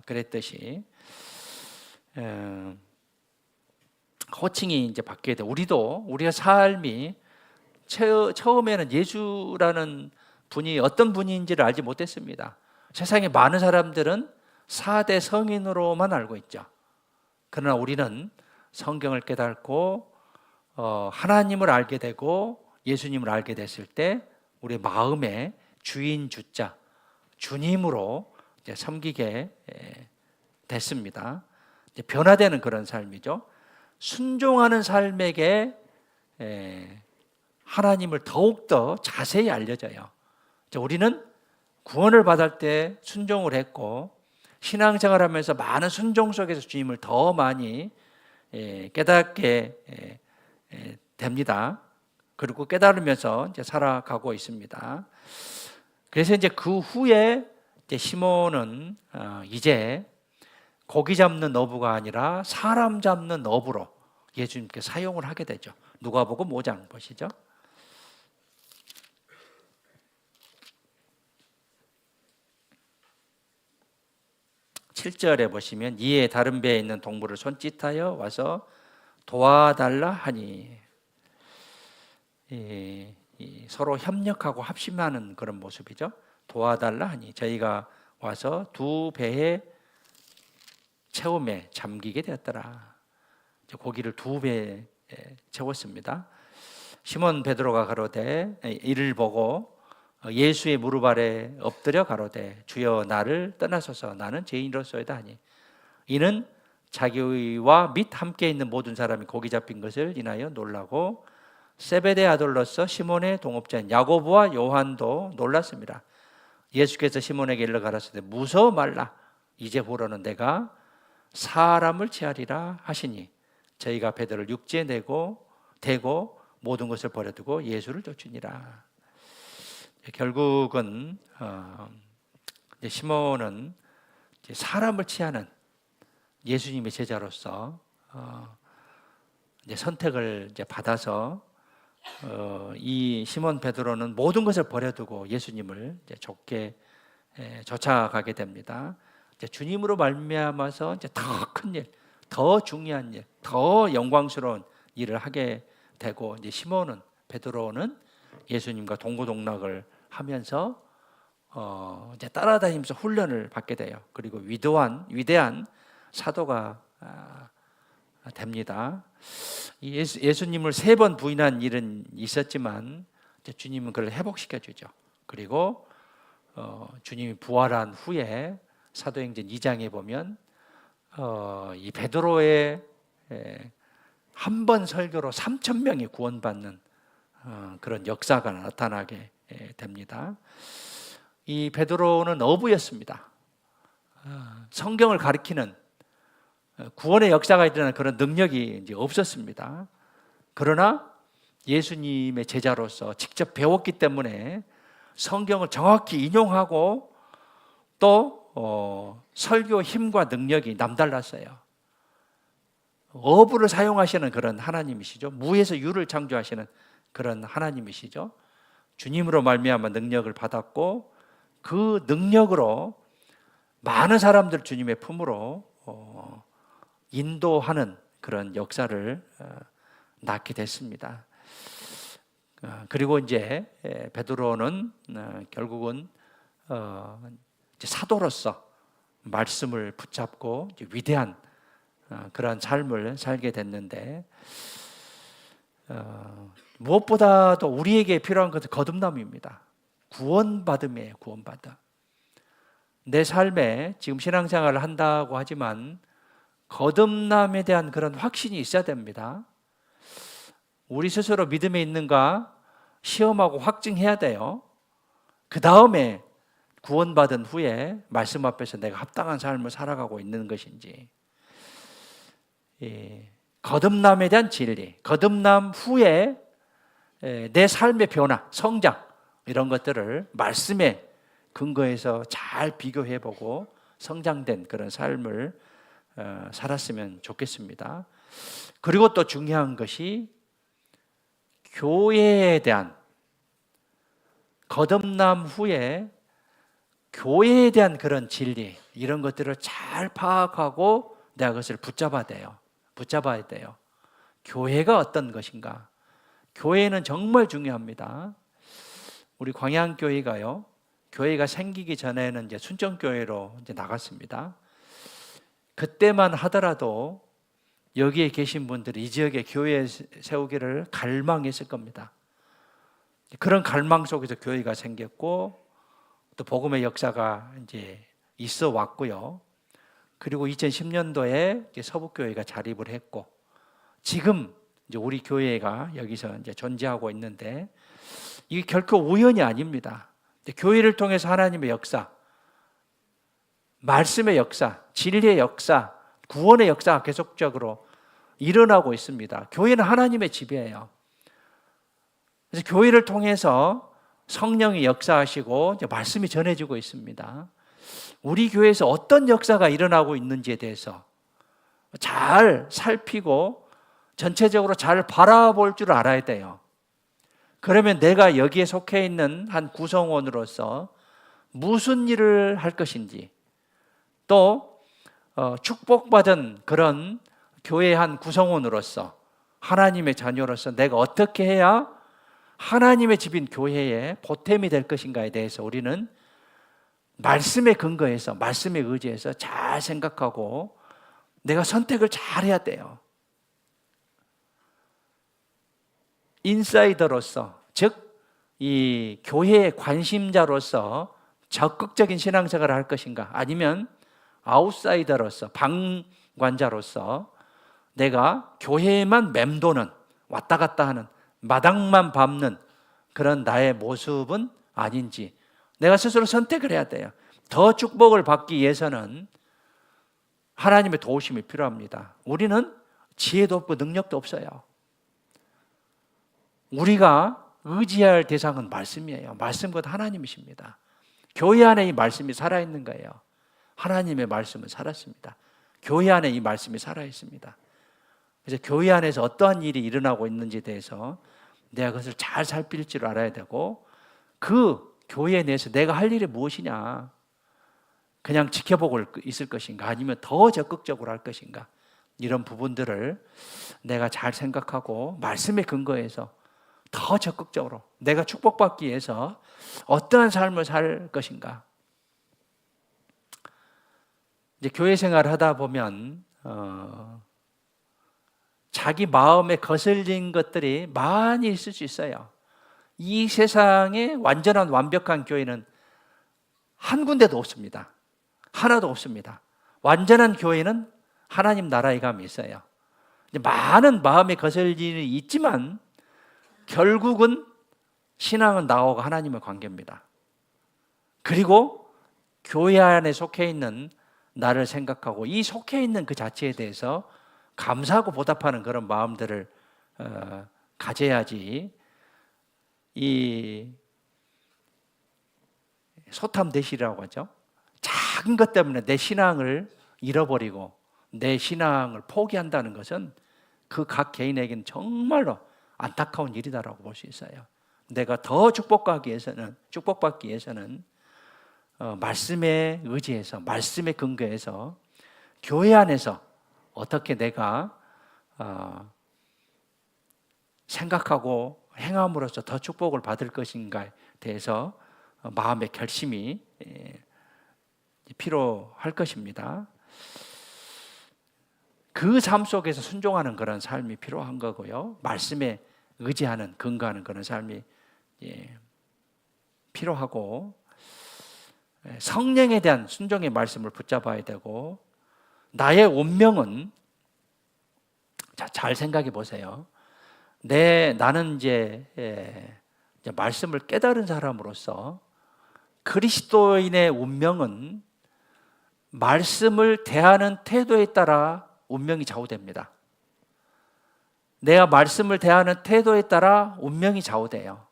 Speaker 1: 그랬듯이 호칭이 이제 바뀌게 돼. 우리의 삶이 처음에는 예수라는 분이 어떤 분인지를 알지 못했습니다. 세상에 많은 사람들은 4대 성인으로만 알고 있죠. 그러나 우리는 성경을 깨닫고 하나님을 알게 되고 예수님을 알게 됐을 때 우리 마음에 주인 주자 주님으로 이제 섬기게 됐습니다. 이제 변화되는 그런 삶이죠. 순종하는 삶에게 하나님을 더욱더 자세히 알려져요. 우리는 구원을 받을 때 순종을 했고 신앙생활하면서 많은 순종 속에서 주님을 더 많이 깨닫게 됩니다. 그리고 깨달으면서 이제 살아가고 있습니다. 그래서 이제 그 후에 이제 시몬은 이제 고기 잡는 어부가 아니라 사람 잡는 어부로 예수님께 사용을 하게 되죠. 누가복음 5장 보시죠. 7절에 보시면 이에 다른 배에 있는 동물을 손짓하여 와서 도와달라 하니 서로 협력하고 합심하는 그런 모습이죠. 도와달라 하니 저희가 와서 두 배의 채움에 잠기게 되었더라. 고기를 두 배에 채웠습니다. 시몬 베드로가 가로되 이를 보고 예수의 무릎 아래 엎드려 가로되 주여 나를 떠나소서 나는 죄인으로소이다 하니 이는 자기와 및 함께 있는 모든 사람이 고기 잡힌 것을 인하여 놀라고 세베대 아들로서 시몬의 동업자인 야고보와 요한도 놀랐습니다. 예수께서 시몬에게 일러 가라사대 무서워 말라 이제부로는 내가 사람을 취하리라 하시니 저희가 베드로를 육지에 대고 모든 것을 버려두고 예수를 쫓으니라. 결국은 시몬은 사람을 취하는 예수님의 제자로서 선택을 받아서 이 시몬 베드로는 모든 것을 버려두고 예수님을 좁게 쫓아가게 됩니다. 주님으로 말미암아서 더 큰 일, 더 중요한 일, 더 영광스러운 일을 하게 되고 시몬은 베드로는 예수님과 동고동락을 하면서 이제 따라다니면서 훈련을 받게 돼요. 그리고 위대한 사도가 됩니다. 예수님을 3번 부인한 일은 있었지만 이제 주님은 그걸 회복시켜 주죠. 그리고 주님이 부활한 후에 사도행전 2장에 보면 이 베드로의 한 번 설교로 3,000명이 구원받는 그런 역사가 나타나게 됩니다. 이 베드로는 어부였습니다. 성경을 가리키는 구원의 역사가 일어나는 그런 능력이 이제 없었습니다. 그러나 예수님의 제자로서 직접 배웠기 때문에 성경을 정확히 인용하고 또 설교 힘과 능력이 남달랐어요. 어부를 사용하시는 그런 하나님이시죠. 무에서 유를 창조하시는 그런 하나님이시죠. 주님으로 말미암아 능력을 받았고 그 능력으로 많은 사람들 주님의 품으로 인도하는 그런 역사를 낳게 됐습니다. 그리고 이제 베드로는 결국은 사도로서 말씀을 붙잡고 위대한 그런 삶을 살게 됐는데 무엇보다도 우리에게 필요한 것은 거듭남입니다. 구원받음이에요. 구원받음. 내 삶에 지금 신앙생활을 한다고 하지만 거듭남에 대한 그런 확신이 있어야 됩니다. 우리 스스로 믿음에 있는가 시험하고 확증해야 돼요. 그 다음에 구원받은 후에 말씀 앞에서 내가 합당한 삶을 살아가고 있는 것인지, 거듭남에 대한 진리, 거듭남 후에 내 삶의 변화, 성장 이런 것들을 말씀에 근거해서 잘 비교해보고 성장된 그런 삶을 살았으면 좋겠습니다. 그리고 또 중요한 것이 교회에 대한, 거듭남 후에 교회에 대한 그런 진리 이런 것들을 잘 파악하고 내가 그것을 붙잡아야 돼요. 교회가 어떤 것인가? 교회는 정말 중요합니다. 우리 광양교회가요, 교회가 생기기 전에는 이제 순천교회로 이제 나갔습니다. 그때만 하더라도 여기에 계신 분들이 이 지역에 교회 세우기를 갈망했을 겁니다. 그런 갈망 속에서 교회가 생겼고 또 복음의 역사가 이제 있어 왔고요. 그리고 2010년도에 서북교회가 자립을 했고 지금 이제 우리 교회가 여기서 이제 존재하고 있는데 이게 결코 우연이 아닙니다. 교회를 통해서 하나님의 역사, 말씀의 역사, 진리의 역사, 구원의 역사가 계속적으로 일어나고 있습니다. 교회는 하나님의 집이에요. 그래서 교회를 통해서 성령이 역사하시고 이제 말씀이 전해지고 있습니다. 우리 교회에서 어떤 역사가 일어나고 있는지에 대해서 잘 살피고 전체적으로 잘 바라볼 줄 알아야 돼요. 그러면 내가 여기에 속해 있는 한 구성원으로서 무슨 일을 할 것인지, 또 축복받은 그런 교회의 한 구성원으로서, 하나님의 자녀로서 내가 어떻게 해야 하나님의 집인 교회에 보탬이 될 것인가에 대해서 우리는 말씀에 근거해서, 말씀에 의지해서 잘 생각하고 내가 선택을 잘 해야 돼요. 인사이더로서, 즉 이 교회의 관심자로서 적극적인 신앙생활을 할 것인가, 아니면 아웃사이더로서, 방관자로서 내가 교회에만 맴도는, 왔다 갔다 하는, 마당만 밟는 그런 나의 모습은 아닌지 내가 스스로 선택을 해야 돼요. 더 축복을 받기 위해서는 하나님의 도우심이 필요합니다. 우리는 지혜도 없고 능력도 없어요. 우리가 의지할 대상은 말씀이에요. 말씀 곧 하나님이십니다. 교회 안에 이 말씀이 살아있는 거예요. 하나님의 말씀은 살았습니다. 교회 안에 이 말씀이 살아있습니다. 그래서 교회 안에서 어떠한 일이 일어나고 있는지에 대해서 내가 그것을 잘 살필 줄 알아야 되고, 그 교회 내에서 내가 할 일이 무엇이냐, 그냥 지켜보고 있을 것인가, 아니면 더 적극적으로 할 것인가, 이런 부분들을 내가 잘 생각하고 말씀에 근거해서 더 적극적으로 내가 축복받기 위해서 어떠한 삶을 살 것인가. 이제 교회 생활을 하다 보면 자기 마음에 거슬린 것들이 많이 있을 수 있어요. 이 세상에 완전한 완벽한 교회는 한 군데도 없습니다. 하나도 없습니다. 완전한 교회는 하나님 나라에 가면 있어요. 많은 마음에 거슬린 일이 있지만 결국은 신앙은 나하고 하나님의 관계입니다. 그리고 교회 안에 속해 있는 나를 생각하고 이 속해 있는 그 자체에 대해서 감사하고 보답하는 그런 마음들을 가져야지 이 소탐대실이라고 하죠. 작은 것 때문에 내 신앙을 잃어버리고 내 신앙을 포기한다는 것은 그 각 개인에게는 정말로 안타까운 일이다라고 볼 수 있어요. 내가 더 축복받기 위해서는 말씀에 의지해서 말씀에 근거해서 교회 안에서 어떻게 내가 생각하고 행함으로써 더 축복을 받을 것인가에 대해서 마음의 결심이 필요할 것입니다. 그 삶 속에서 순종하는 그런 삶이 필요한 거고요. 말씀에 의지하는, 근거하는 그런 삶이 필요하고, 성령에 대한 순종의 말씀을 붙잡아야 되고, 나의 운명은, 자, 잘 생각해 보세요. 나는 이제 말씀을 깨달은 사람으로서 그리스도인의 운명은 말씀을 대하는 태도에 따라 운명이 좌우됩니다. 내가 말씀을 대하는 태도에 따라 운명이 좌우돼요.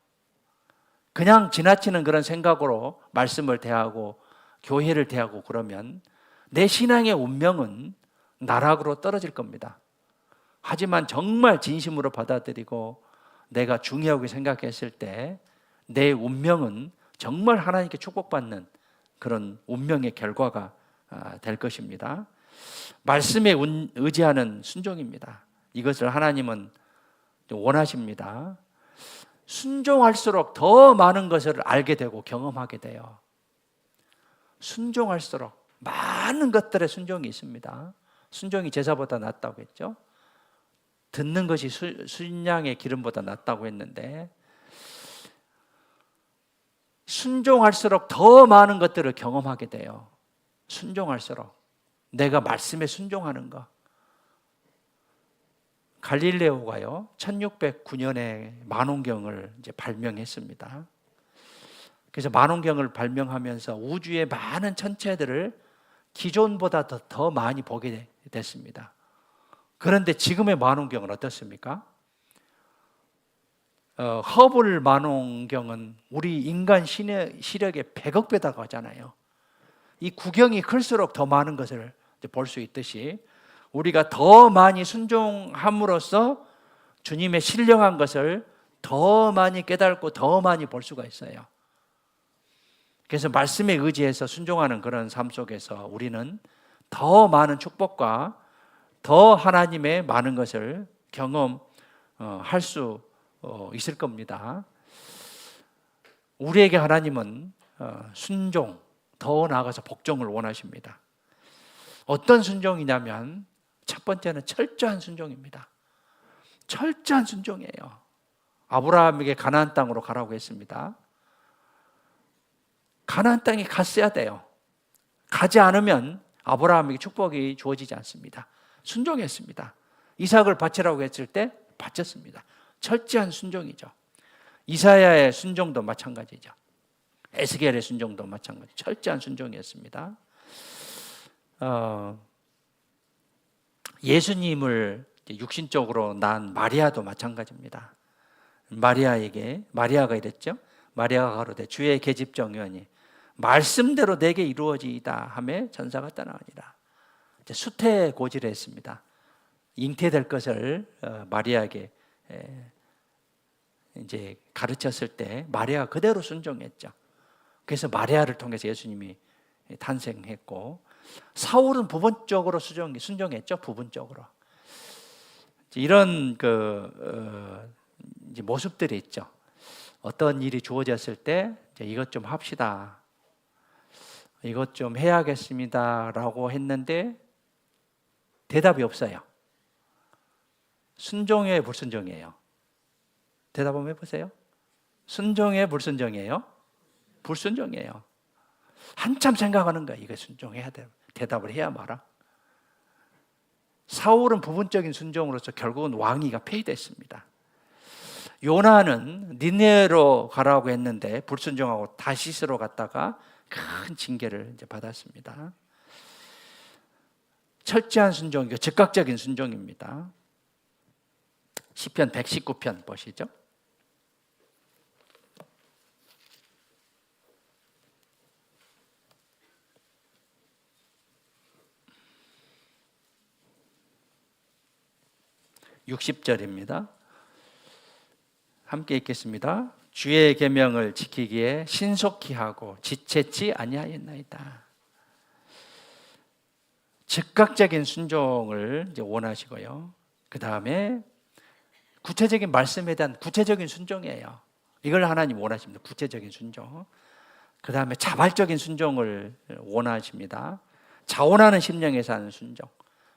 Speaker 1: 그냥 지나치는 그런 생각으로 말씀을 대하고 교회를 대하고 그러면 내 신앙의 운명은 나락으로 떨어질 겁니다. 하지만 정말 진심으로 받아들이고 내가 중요하게 생각했을 때 내 운명은 정말 하나님께 축복받는 그런 운명의 결과가 될 것입니다. 말씀에 의지하는 순종입니다. 이것을 하나님은 원하십니다. 순종할수록 더 많은 것을 알게 되고 경험하게 돼요. 순종할수록 많은 것들의 순종이 있습니다. 순종이 제사보다 낫다고 했죠. 듣는 것이 순양의 기름보다 낫다고 했는데 순종할수록 더 많은 것들을 경험하게 돼요. 순종할수록 내가 말씀에 순종하는 것. 갈릴레오가요 1609년에 만원경을 이제 발명했습니다. 그래서 만원경을 발명하면서 우주의 많은 천체들을 기존보다 더 많이 보게 됐습니다. 그런데 지금의 만원경은 어떻습니까? 허블 만원경은 우리 인간 시력의 100억 배 다가가잖아요. 이 구경이 클수록 더 많은 것을 볼 수 있듯이 우리가 더 많이 순종함으로써 주님의 신령한 것을 더 많이 깨닫고 더 많이 볼 수가 있어요. 그래서 말씀에 의지해서 순종하는 그런 삶 속에서 우리는 더 많은 축복과 더 하나님의 많은 것을 경험할 수 있을 겁니다. 우리에게 하나님은 순종, 더 나아가서 복종을 원하십니다. 어떤 순종이냐면 첫 번째는 철저한 순종입니다. 철저한 순종이에요. 아브라함에게 가나안 땅으로 가라고 했습니다. 가나안 땅에 갔어야 돼요. 가지 않으면 아브라함에게 축복이 주어지지 않습니다. 순종했습니다. 이삭을 바치라고 했을 때 바쳤습니다. 철저한 순종이죠. 이사야의 순종도 마찬가지죠. 에스겔의 순종도 마찬가지. 철저한 순종이었습니다. 예수님을 육신적으로 낳은 마리아도 마찬가지입니다. 마리아가 이랬죠. 마리아가 가로되 주의 계집종이오니 말씀대로 내게 이루어지이다 하며 천사가 떠나니라. 수태고지를 잉태될 것을 마리아에게 이제 가르쳤을 때 마리아가 그대로 순종했죠. 그래서 마리아를 통해서 예수님이 탄생했고, 사울은 부분적으로 순종했죠. 부분적으로. 이런 이제 모습들이 있죠. 어떤 일이 주어졌을 때 이것 좀 합시다, 이것 좀 해야겠습니다라고 했는데 대답이 없어요. 순종이에요, 불순종이에요? 대답 한번 해보세요. 순종이에요, 불순종이에요? 불순종이에요. 한참 생각하는 거야. 이거 순종해야 돼. 대답을 해야 말아. 사울은 부분적인 순종으로서 결국은 왕위가 폐위됐습니다. 요나는 니네로 가라고 했는데 불순종하고 다시스로 갔다가 큰 징계를 이제 받았습니다. 철저한 순종, 즉각적인 순종입니다. 시편 119편 보시죠. (60절입니다) 함께 읽겠습니다. 주의 계명을 지키기에 신속히 하고 지체치 아니하였나이다. 즉각적인 순종을 이제 원하시고요. 그 다음에 구체적인 말씀에 대한 구체적인 순종이에요. 이걸 하나님 원하십니다. 구체적인 순종. 그 다음에 자발적인 순종을 원하십니다. 자원하는 심령에서 하는 순종.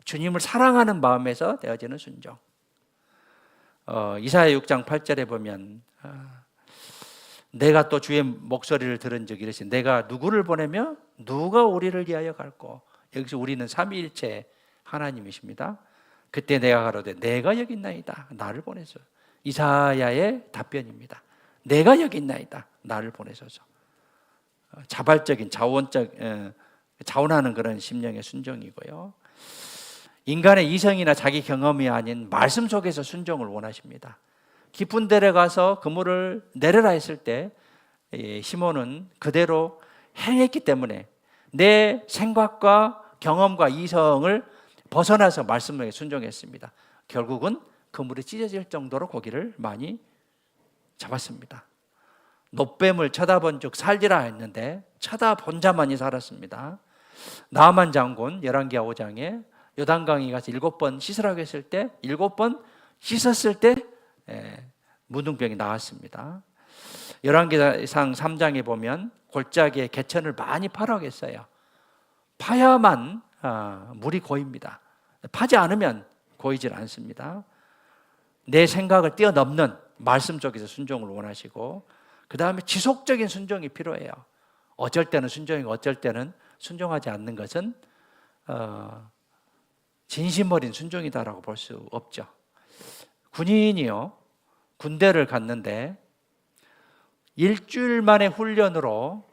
Speaker 1: 주님을 사랑하는 마음에서 되어지는 순종. 이사야 6장 8절에 보면 내가 또 주의 목소리를 들은 적이 이르시 내가 누구를 보내며 누가 우리를 위하여 갈고. 여기서 우리는 삼위일체 하나님이십니다. 그때 내가 가로되 내가 여기 있나이다. 나를 보내소서. 이사야의 답변입니다. 내가 여기 있나이다. 나를 보내소서. 자발적인 자원하는 그런 심령의 순종이고요. 인간의 이성이나 자기 경험이 아닌 말씀 속에서 순종을 원하십니다. 깊은 데에 가서 그물을 내려라 했을 때 시몬은 그대로 행했기 때문에 내 생각과 경험과 이성을 벗어나서 말씀에 순종했습니다. 결국은 그물이 찢어질 정도로 고기를 많이 잡았습니다. 놋뱀을 쳐다본 즉 살리라 했는데 쳐다본 자만이 살았습니다. 나만 장군 열왕기하 5장에 요단강에 가서 7번 씻으라고 했을 때 7번 씻었을 때 문둥병이 나왔습니다. 열왕기상 3장에 보면 골짜기에 개천을 많이 파라고 했어요. 파야만 물이 고입니다. 파지 않으면 고이질 않습니다. 내 생각을 뛰어넘는 말씀 쪽에서 순종을 원하시고 그 다음에 지속적인 순종이 필요해요. 어쩔 때는 순종이고 어쩔 때는 순종하지 않는 것은 진심 어린 순종이다라고 볼 수 없죠. 군인이요, 군대를 갔는데 일주일 만의 훈련으로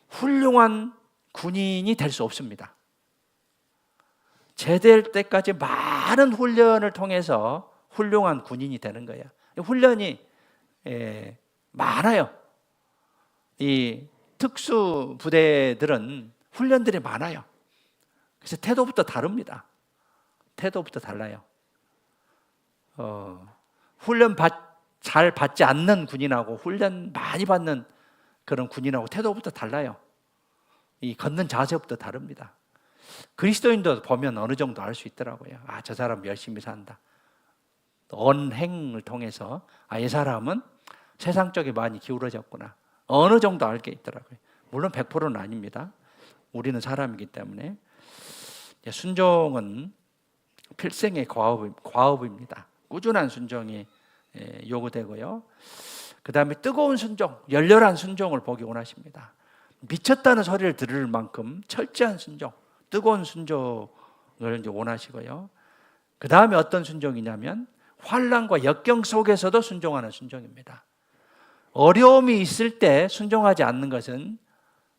Speaker 1: 훌륭한 군인이 될 수 없습니다. 제대할 때까지 많은 훈련을 통해서 훌륭한 군인이 되는 거예요. 훈련이 많아요. 이 특수 부대들은 훈련들이 많아요. 그래서 태도부터 다릅니다. 태도부터 달라요. 훈련 잘 받지 않는 군인하고 훈련 많이 받는 그런 군인하고 태도부터 달라요. 이 걷는 자세부터 다릅니다. 그리스도인도 보면 어느 정도 알 수 있더라고요. 저 사람 열심히 산다. 언행을 통해서 이 사람은 세상 쪽에 많이 기울어졌구나. 어느 정도 알게 있더라고요. 물론 100%는 아닙니다. 우리는 사람이기 때문에. 순종은 필생의 과업입니다. 꾸준한 순종이 요구되고요. 그 다음에 뜨거운 순종, 열렬한 순종을 보기 원하십니다. 미쳤다는 소리를 들을 만큼 철저한 순종, 뜨거운 순종을 이제 원하시고요. 그 다음에 어떤 순종이냐면 환난과 역경 속에서도 순종하는 순종입니다. 어려움이 있을 때 순종하지 않는 것은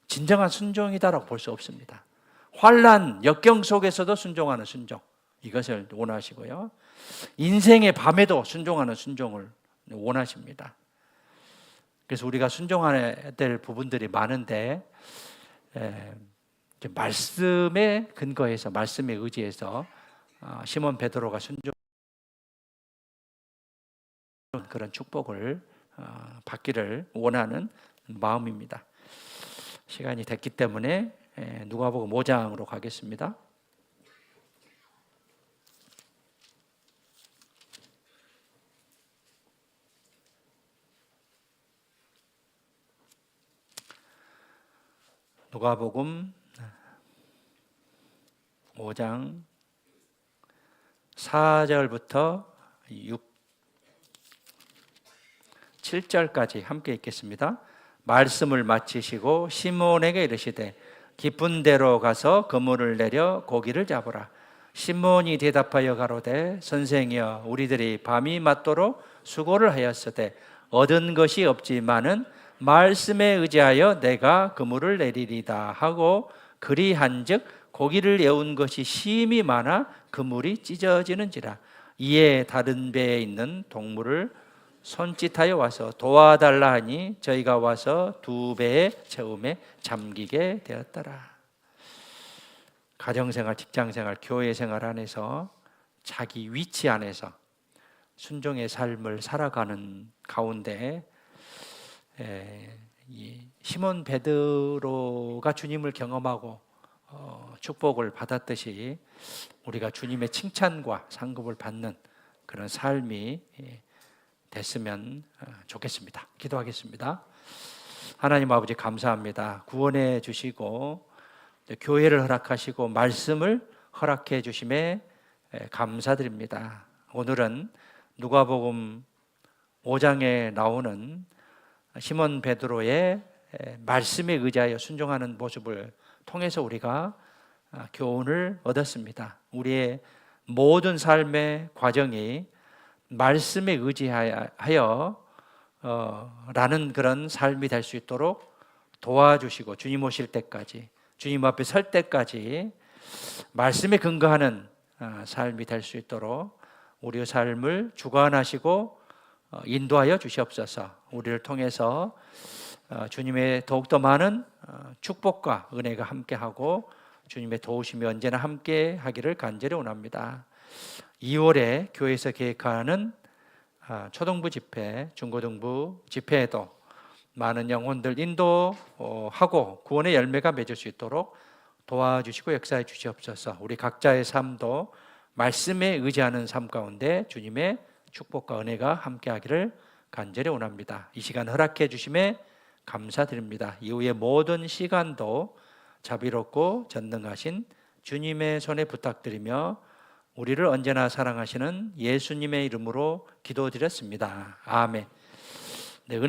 Speaker 1: 진정한 순종이다라고 볼 수 없습니다. 환난, 역경 속에서도 순종하는 순종, 이것을 원하시고요. 인생의 밤에도 순종하는 순종을 원하십니다. 그래서 우리가 순종해야 될 부분들이 많은데 말씀에 근거해서 말씀에 의지해서 시몬 베드로가 순종 그런 축복을 받기를 원하는 마음입니다. 시간이 됐기 때문에 누가복음 5장으로 가겠습니다. 누가복음 5장 4절부터 7절까지 함께 읽겠습니다. 말씀을 마치시고 시몬에게 이르시되 깊은 데로 가서 그물을 내려 고기를 잡으라. 시몬이 대답하여 가로되 선생이여 우리들이 밤이 맞도록 수고를 하였으되 얻은 것이 없지만은 말씀에 의지하여 내가 그물을 내리리다 하고 그리한즉 고기를 에운 것이 심히 많아 그물이 찢어지는지라. 이에 다른 배에 있는 동물을 손짓하여 와서 도와달라 하니 저희가 와서 두 배의 채움에 잠기게 되었더라. 가정생활, 직장생활, 교회생활 안에서 자기 위치 안에서 순종의 삶을 살아가는 가운데 시몬 베드로가 주님을 경험하고 축복을 받았듯이 우리가 주님의 칭찬과 상급을 받는 그런 삶이 됐으면 좋겠습니다. 기도하겠습니다. 하나님 아버지 감사합니다. 구원해 주시고 교회를 허락하시고 말씀을 허락해 주심에 감사드립니다. 오늘은 누가복음 5장에 나오는 시몬 베드로의 말씀에 의지하여 순종하는 모습을 통해서 우리가 교훈을 얻었습니다. 우리의 모든 삶의 과정이 말씀에 의지하여 라는 그런 삶이 될 수 있도록 도와주시고 주님 오실 때까지 주님 앞에 설 때까지 말씀에 근거하는 삶이 될 수 있도록 우리의 삶을 주관하시고 인도하여 주시옵소서. 우리를 통해서 주님의 더욱더 많은 축복과 은혜가 함께하고 주님의 도우심이 언제나 함께하기를 간절히 원합니다. 2월에 교회에서 계획하는 초등부 집회, 중고등부 집회에도 많은 영혼들 인도하고 구원의 열매가 맺을 수 있도록 도와주시고 역사해 주시옵소서. 우리 각자의 삶도 말씀에 의지하는 삶 가운데 주님의 축복과 은혜가 함께하기를 간절히 원합니다. 이 시간 허락해 주심에 감사드립니다. 이후의 모든 시간도 자비롭고 전능하신 주님의 손에 부탁드리며 우리를 언제나 사랑하시는 예수님의 이름으로 기도드렸습니다. 아멘. 네, 은혜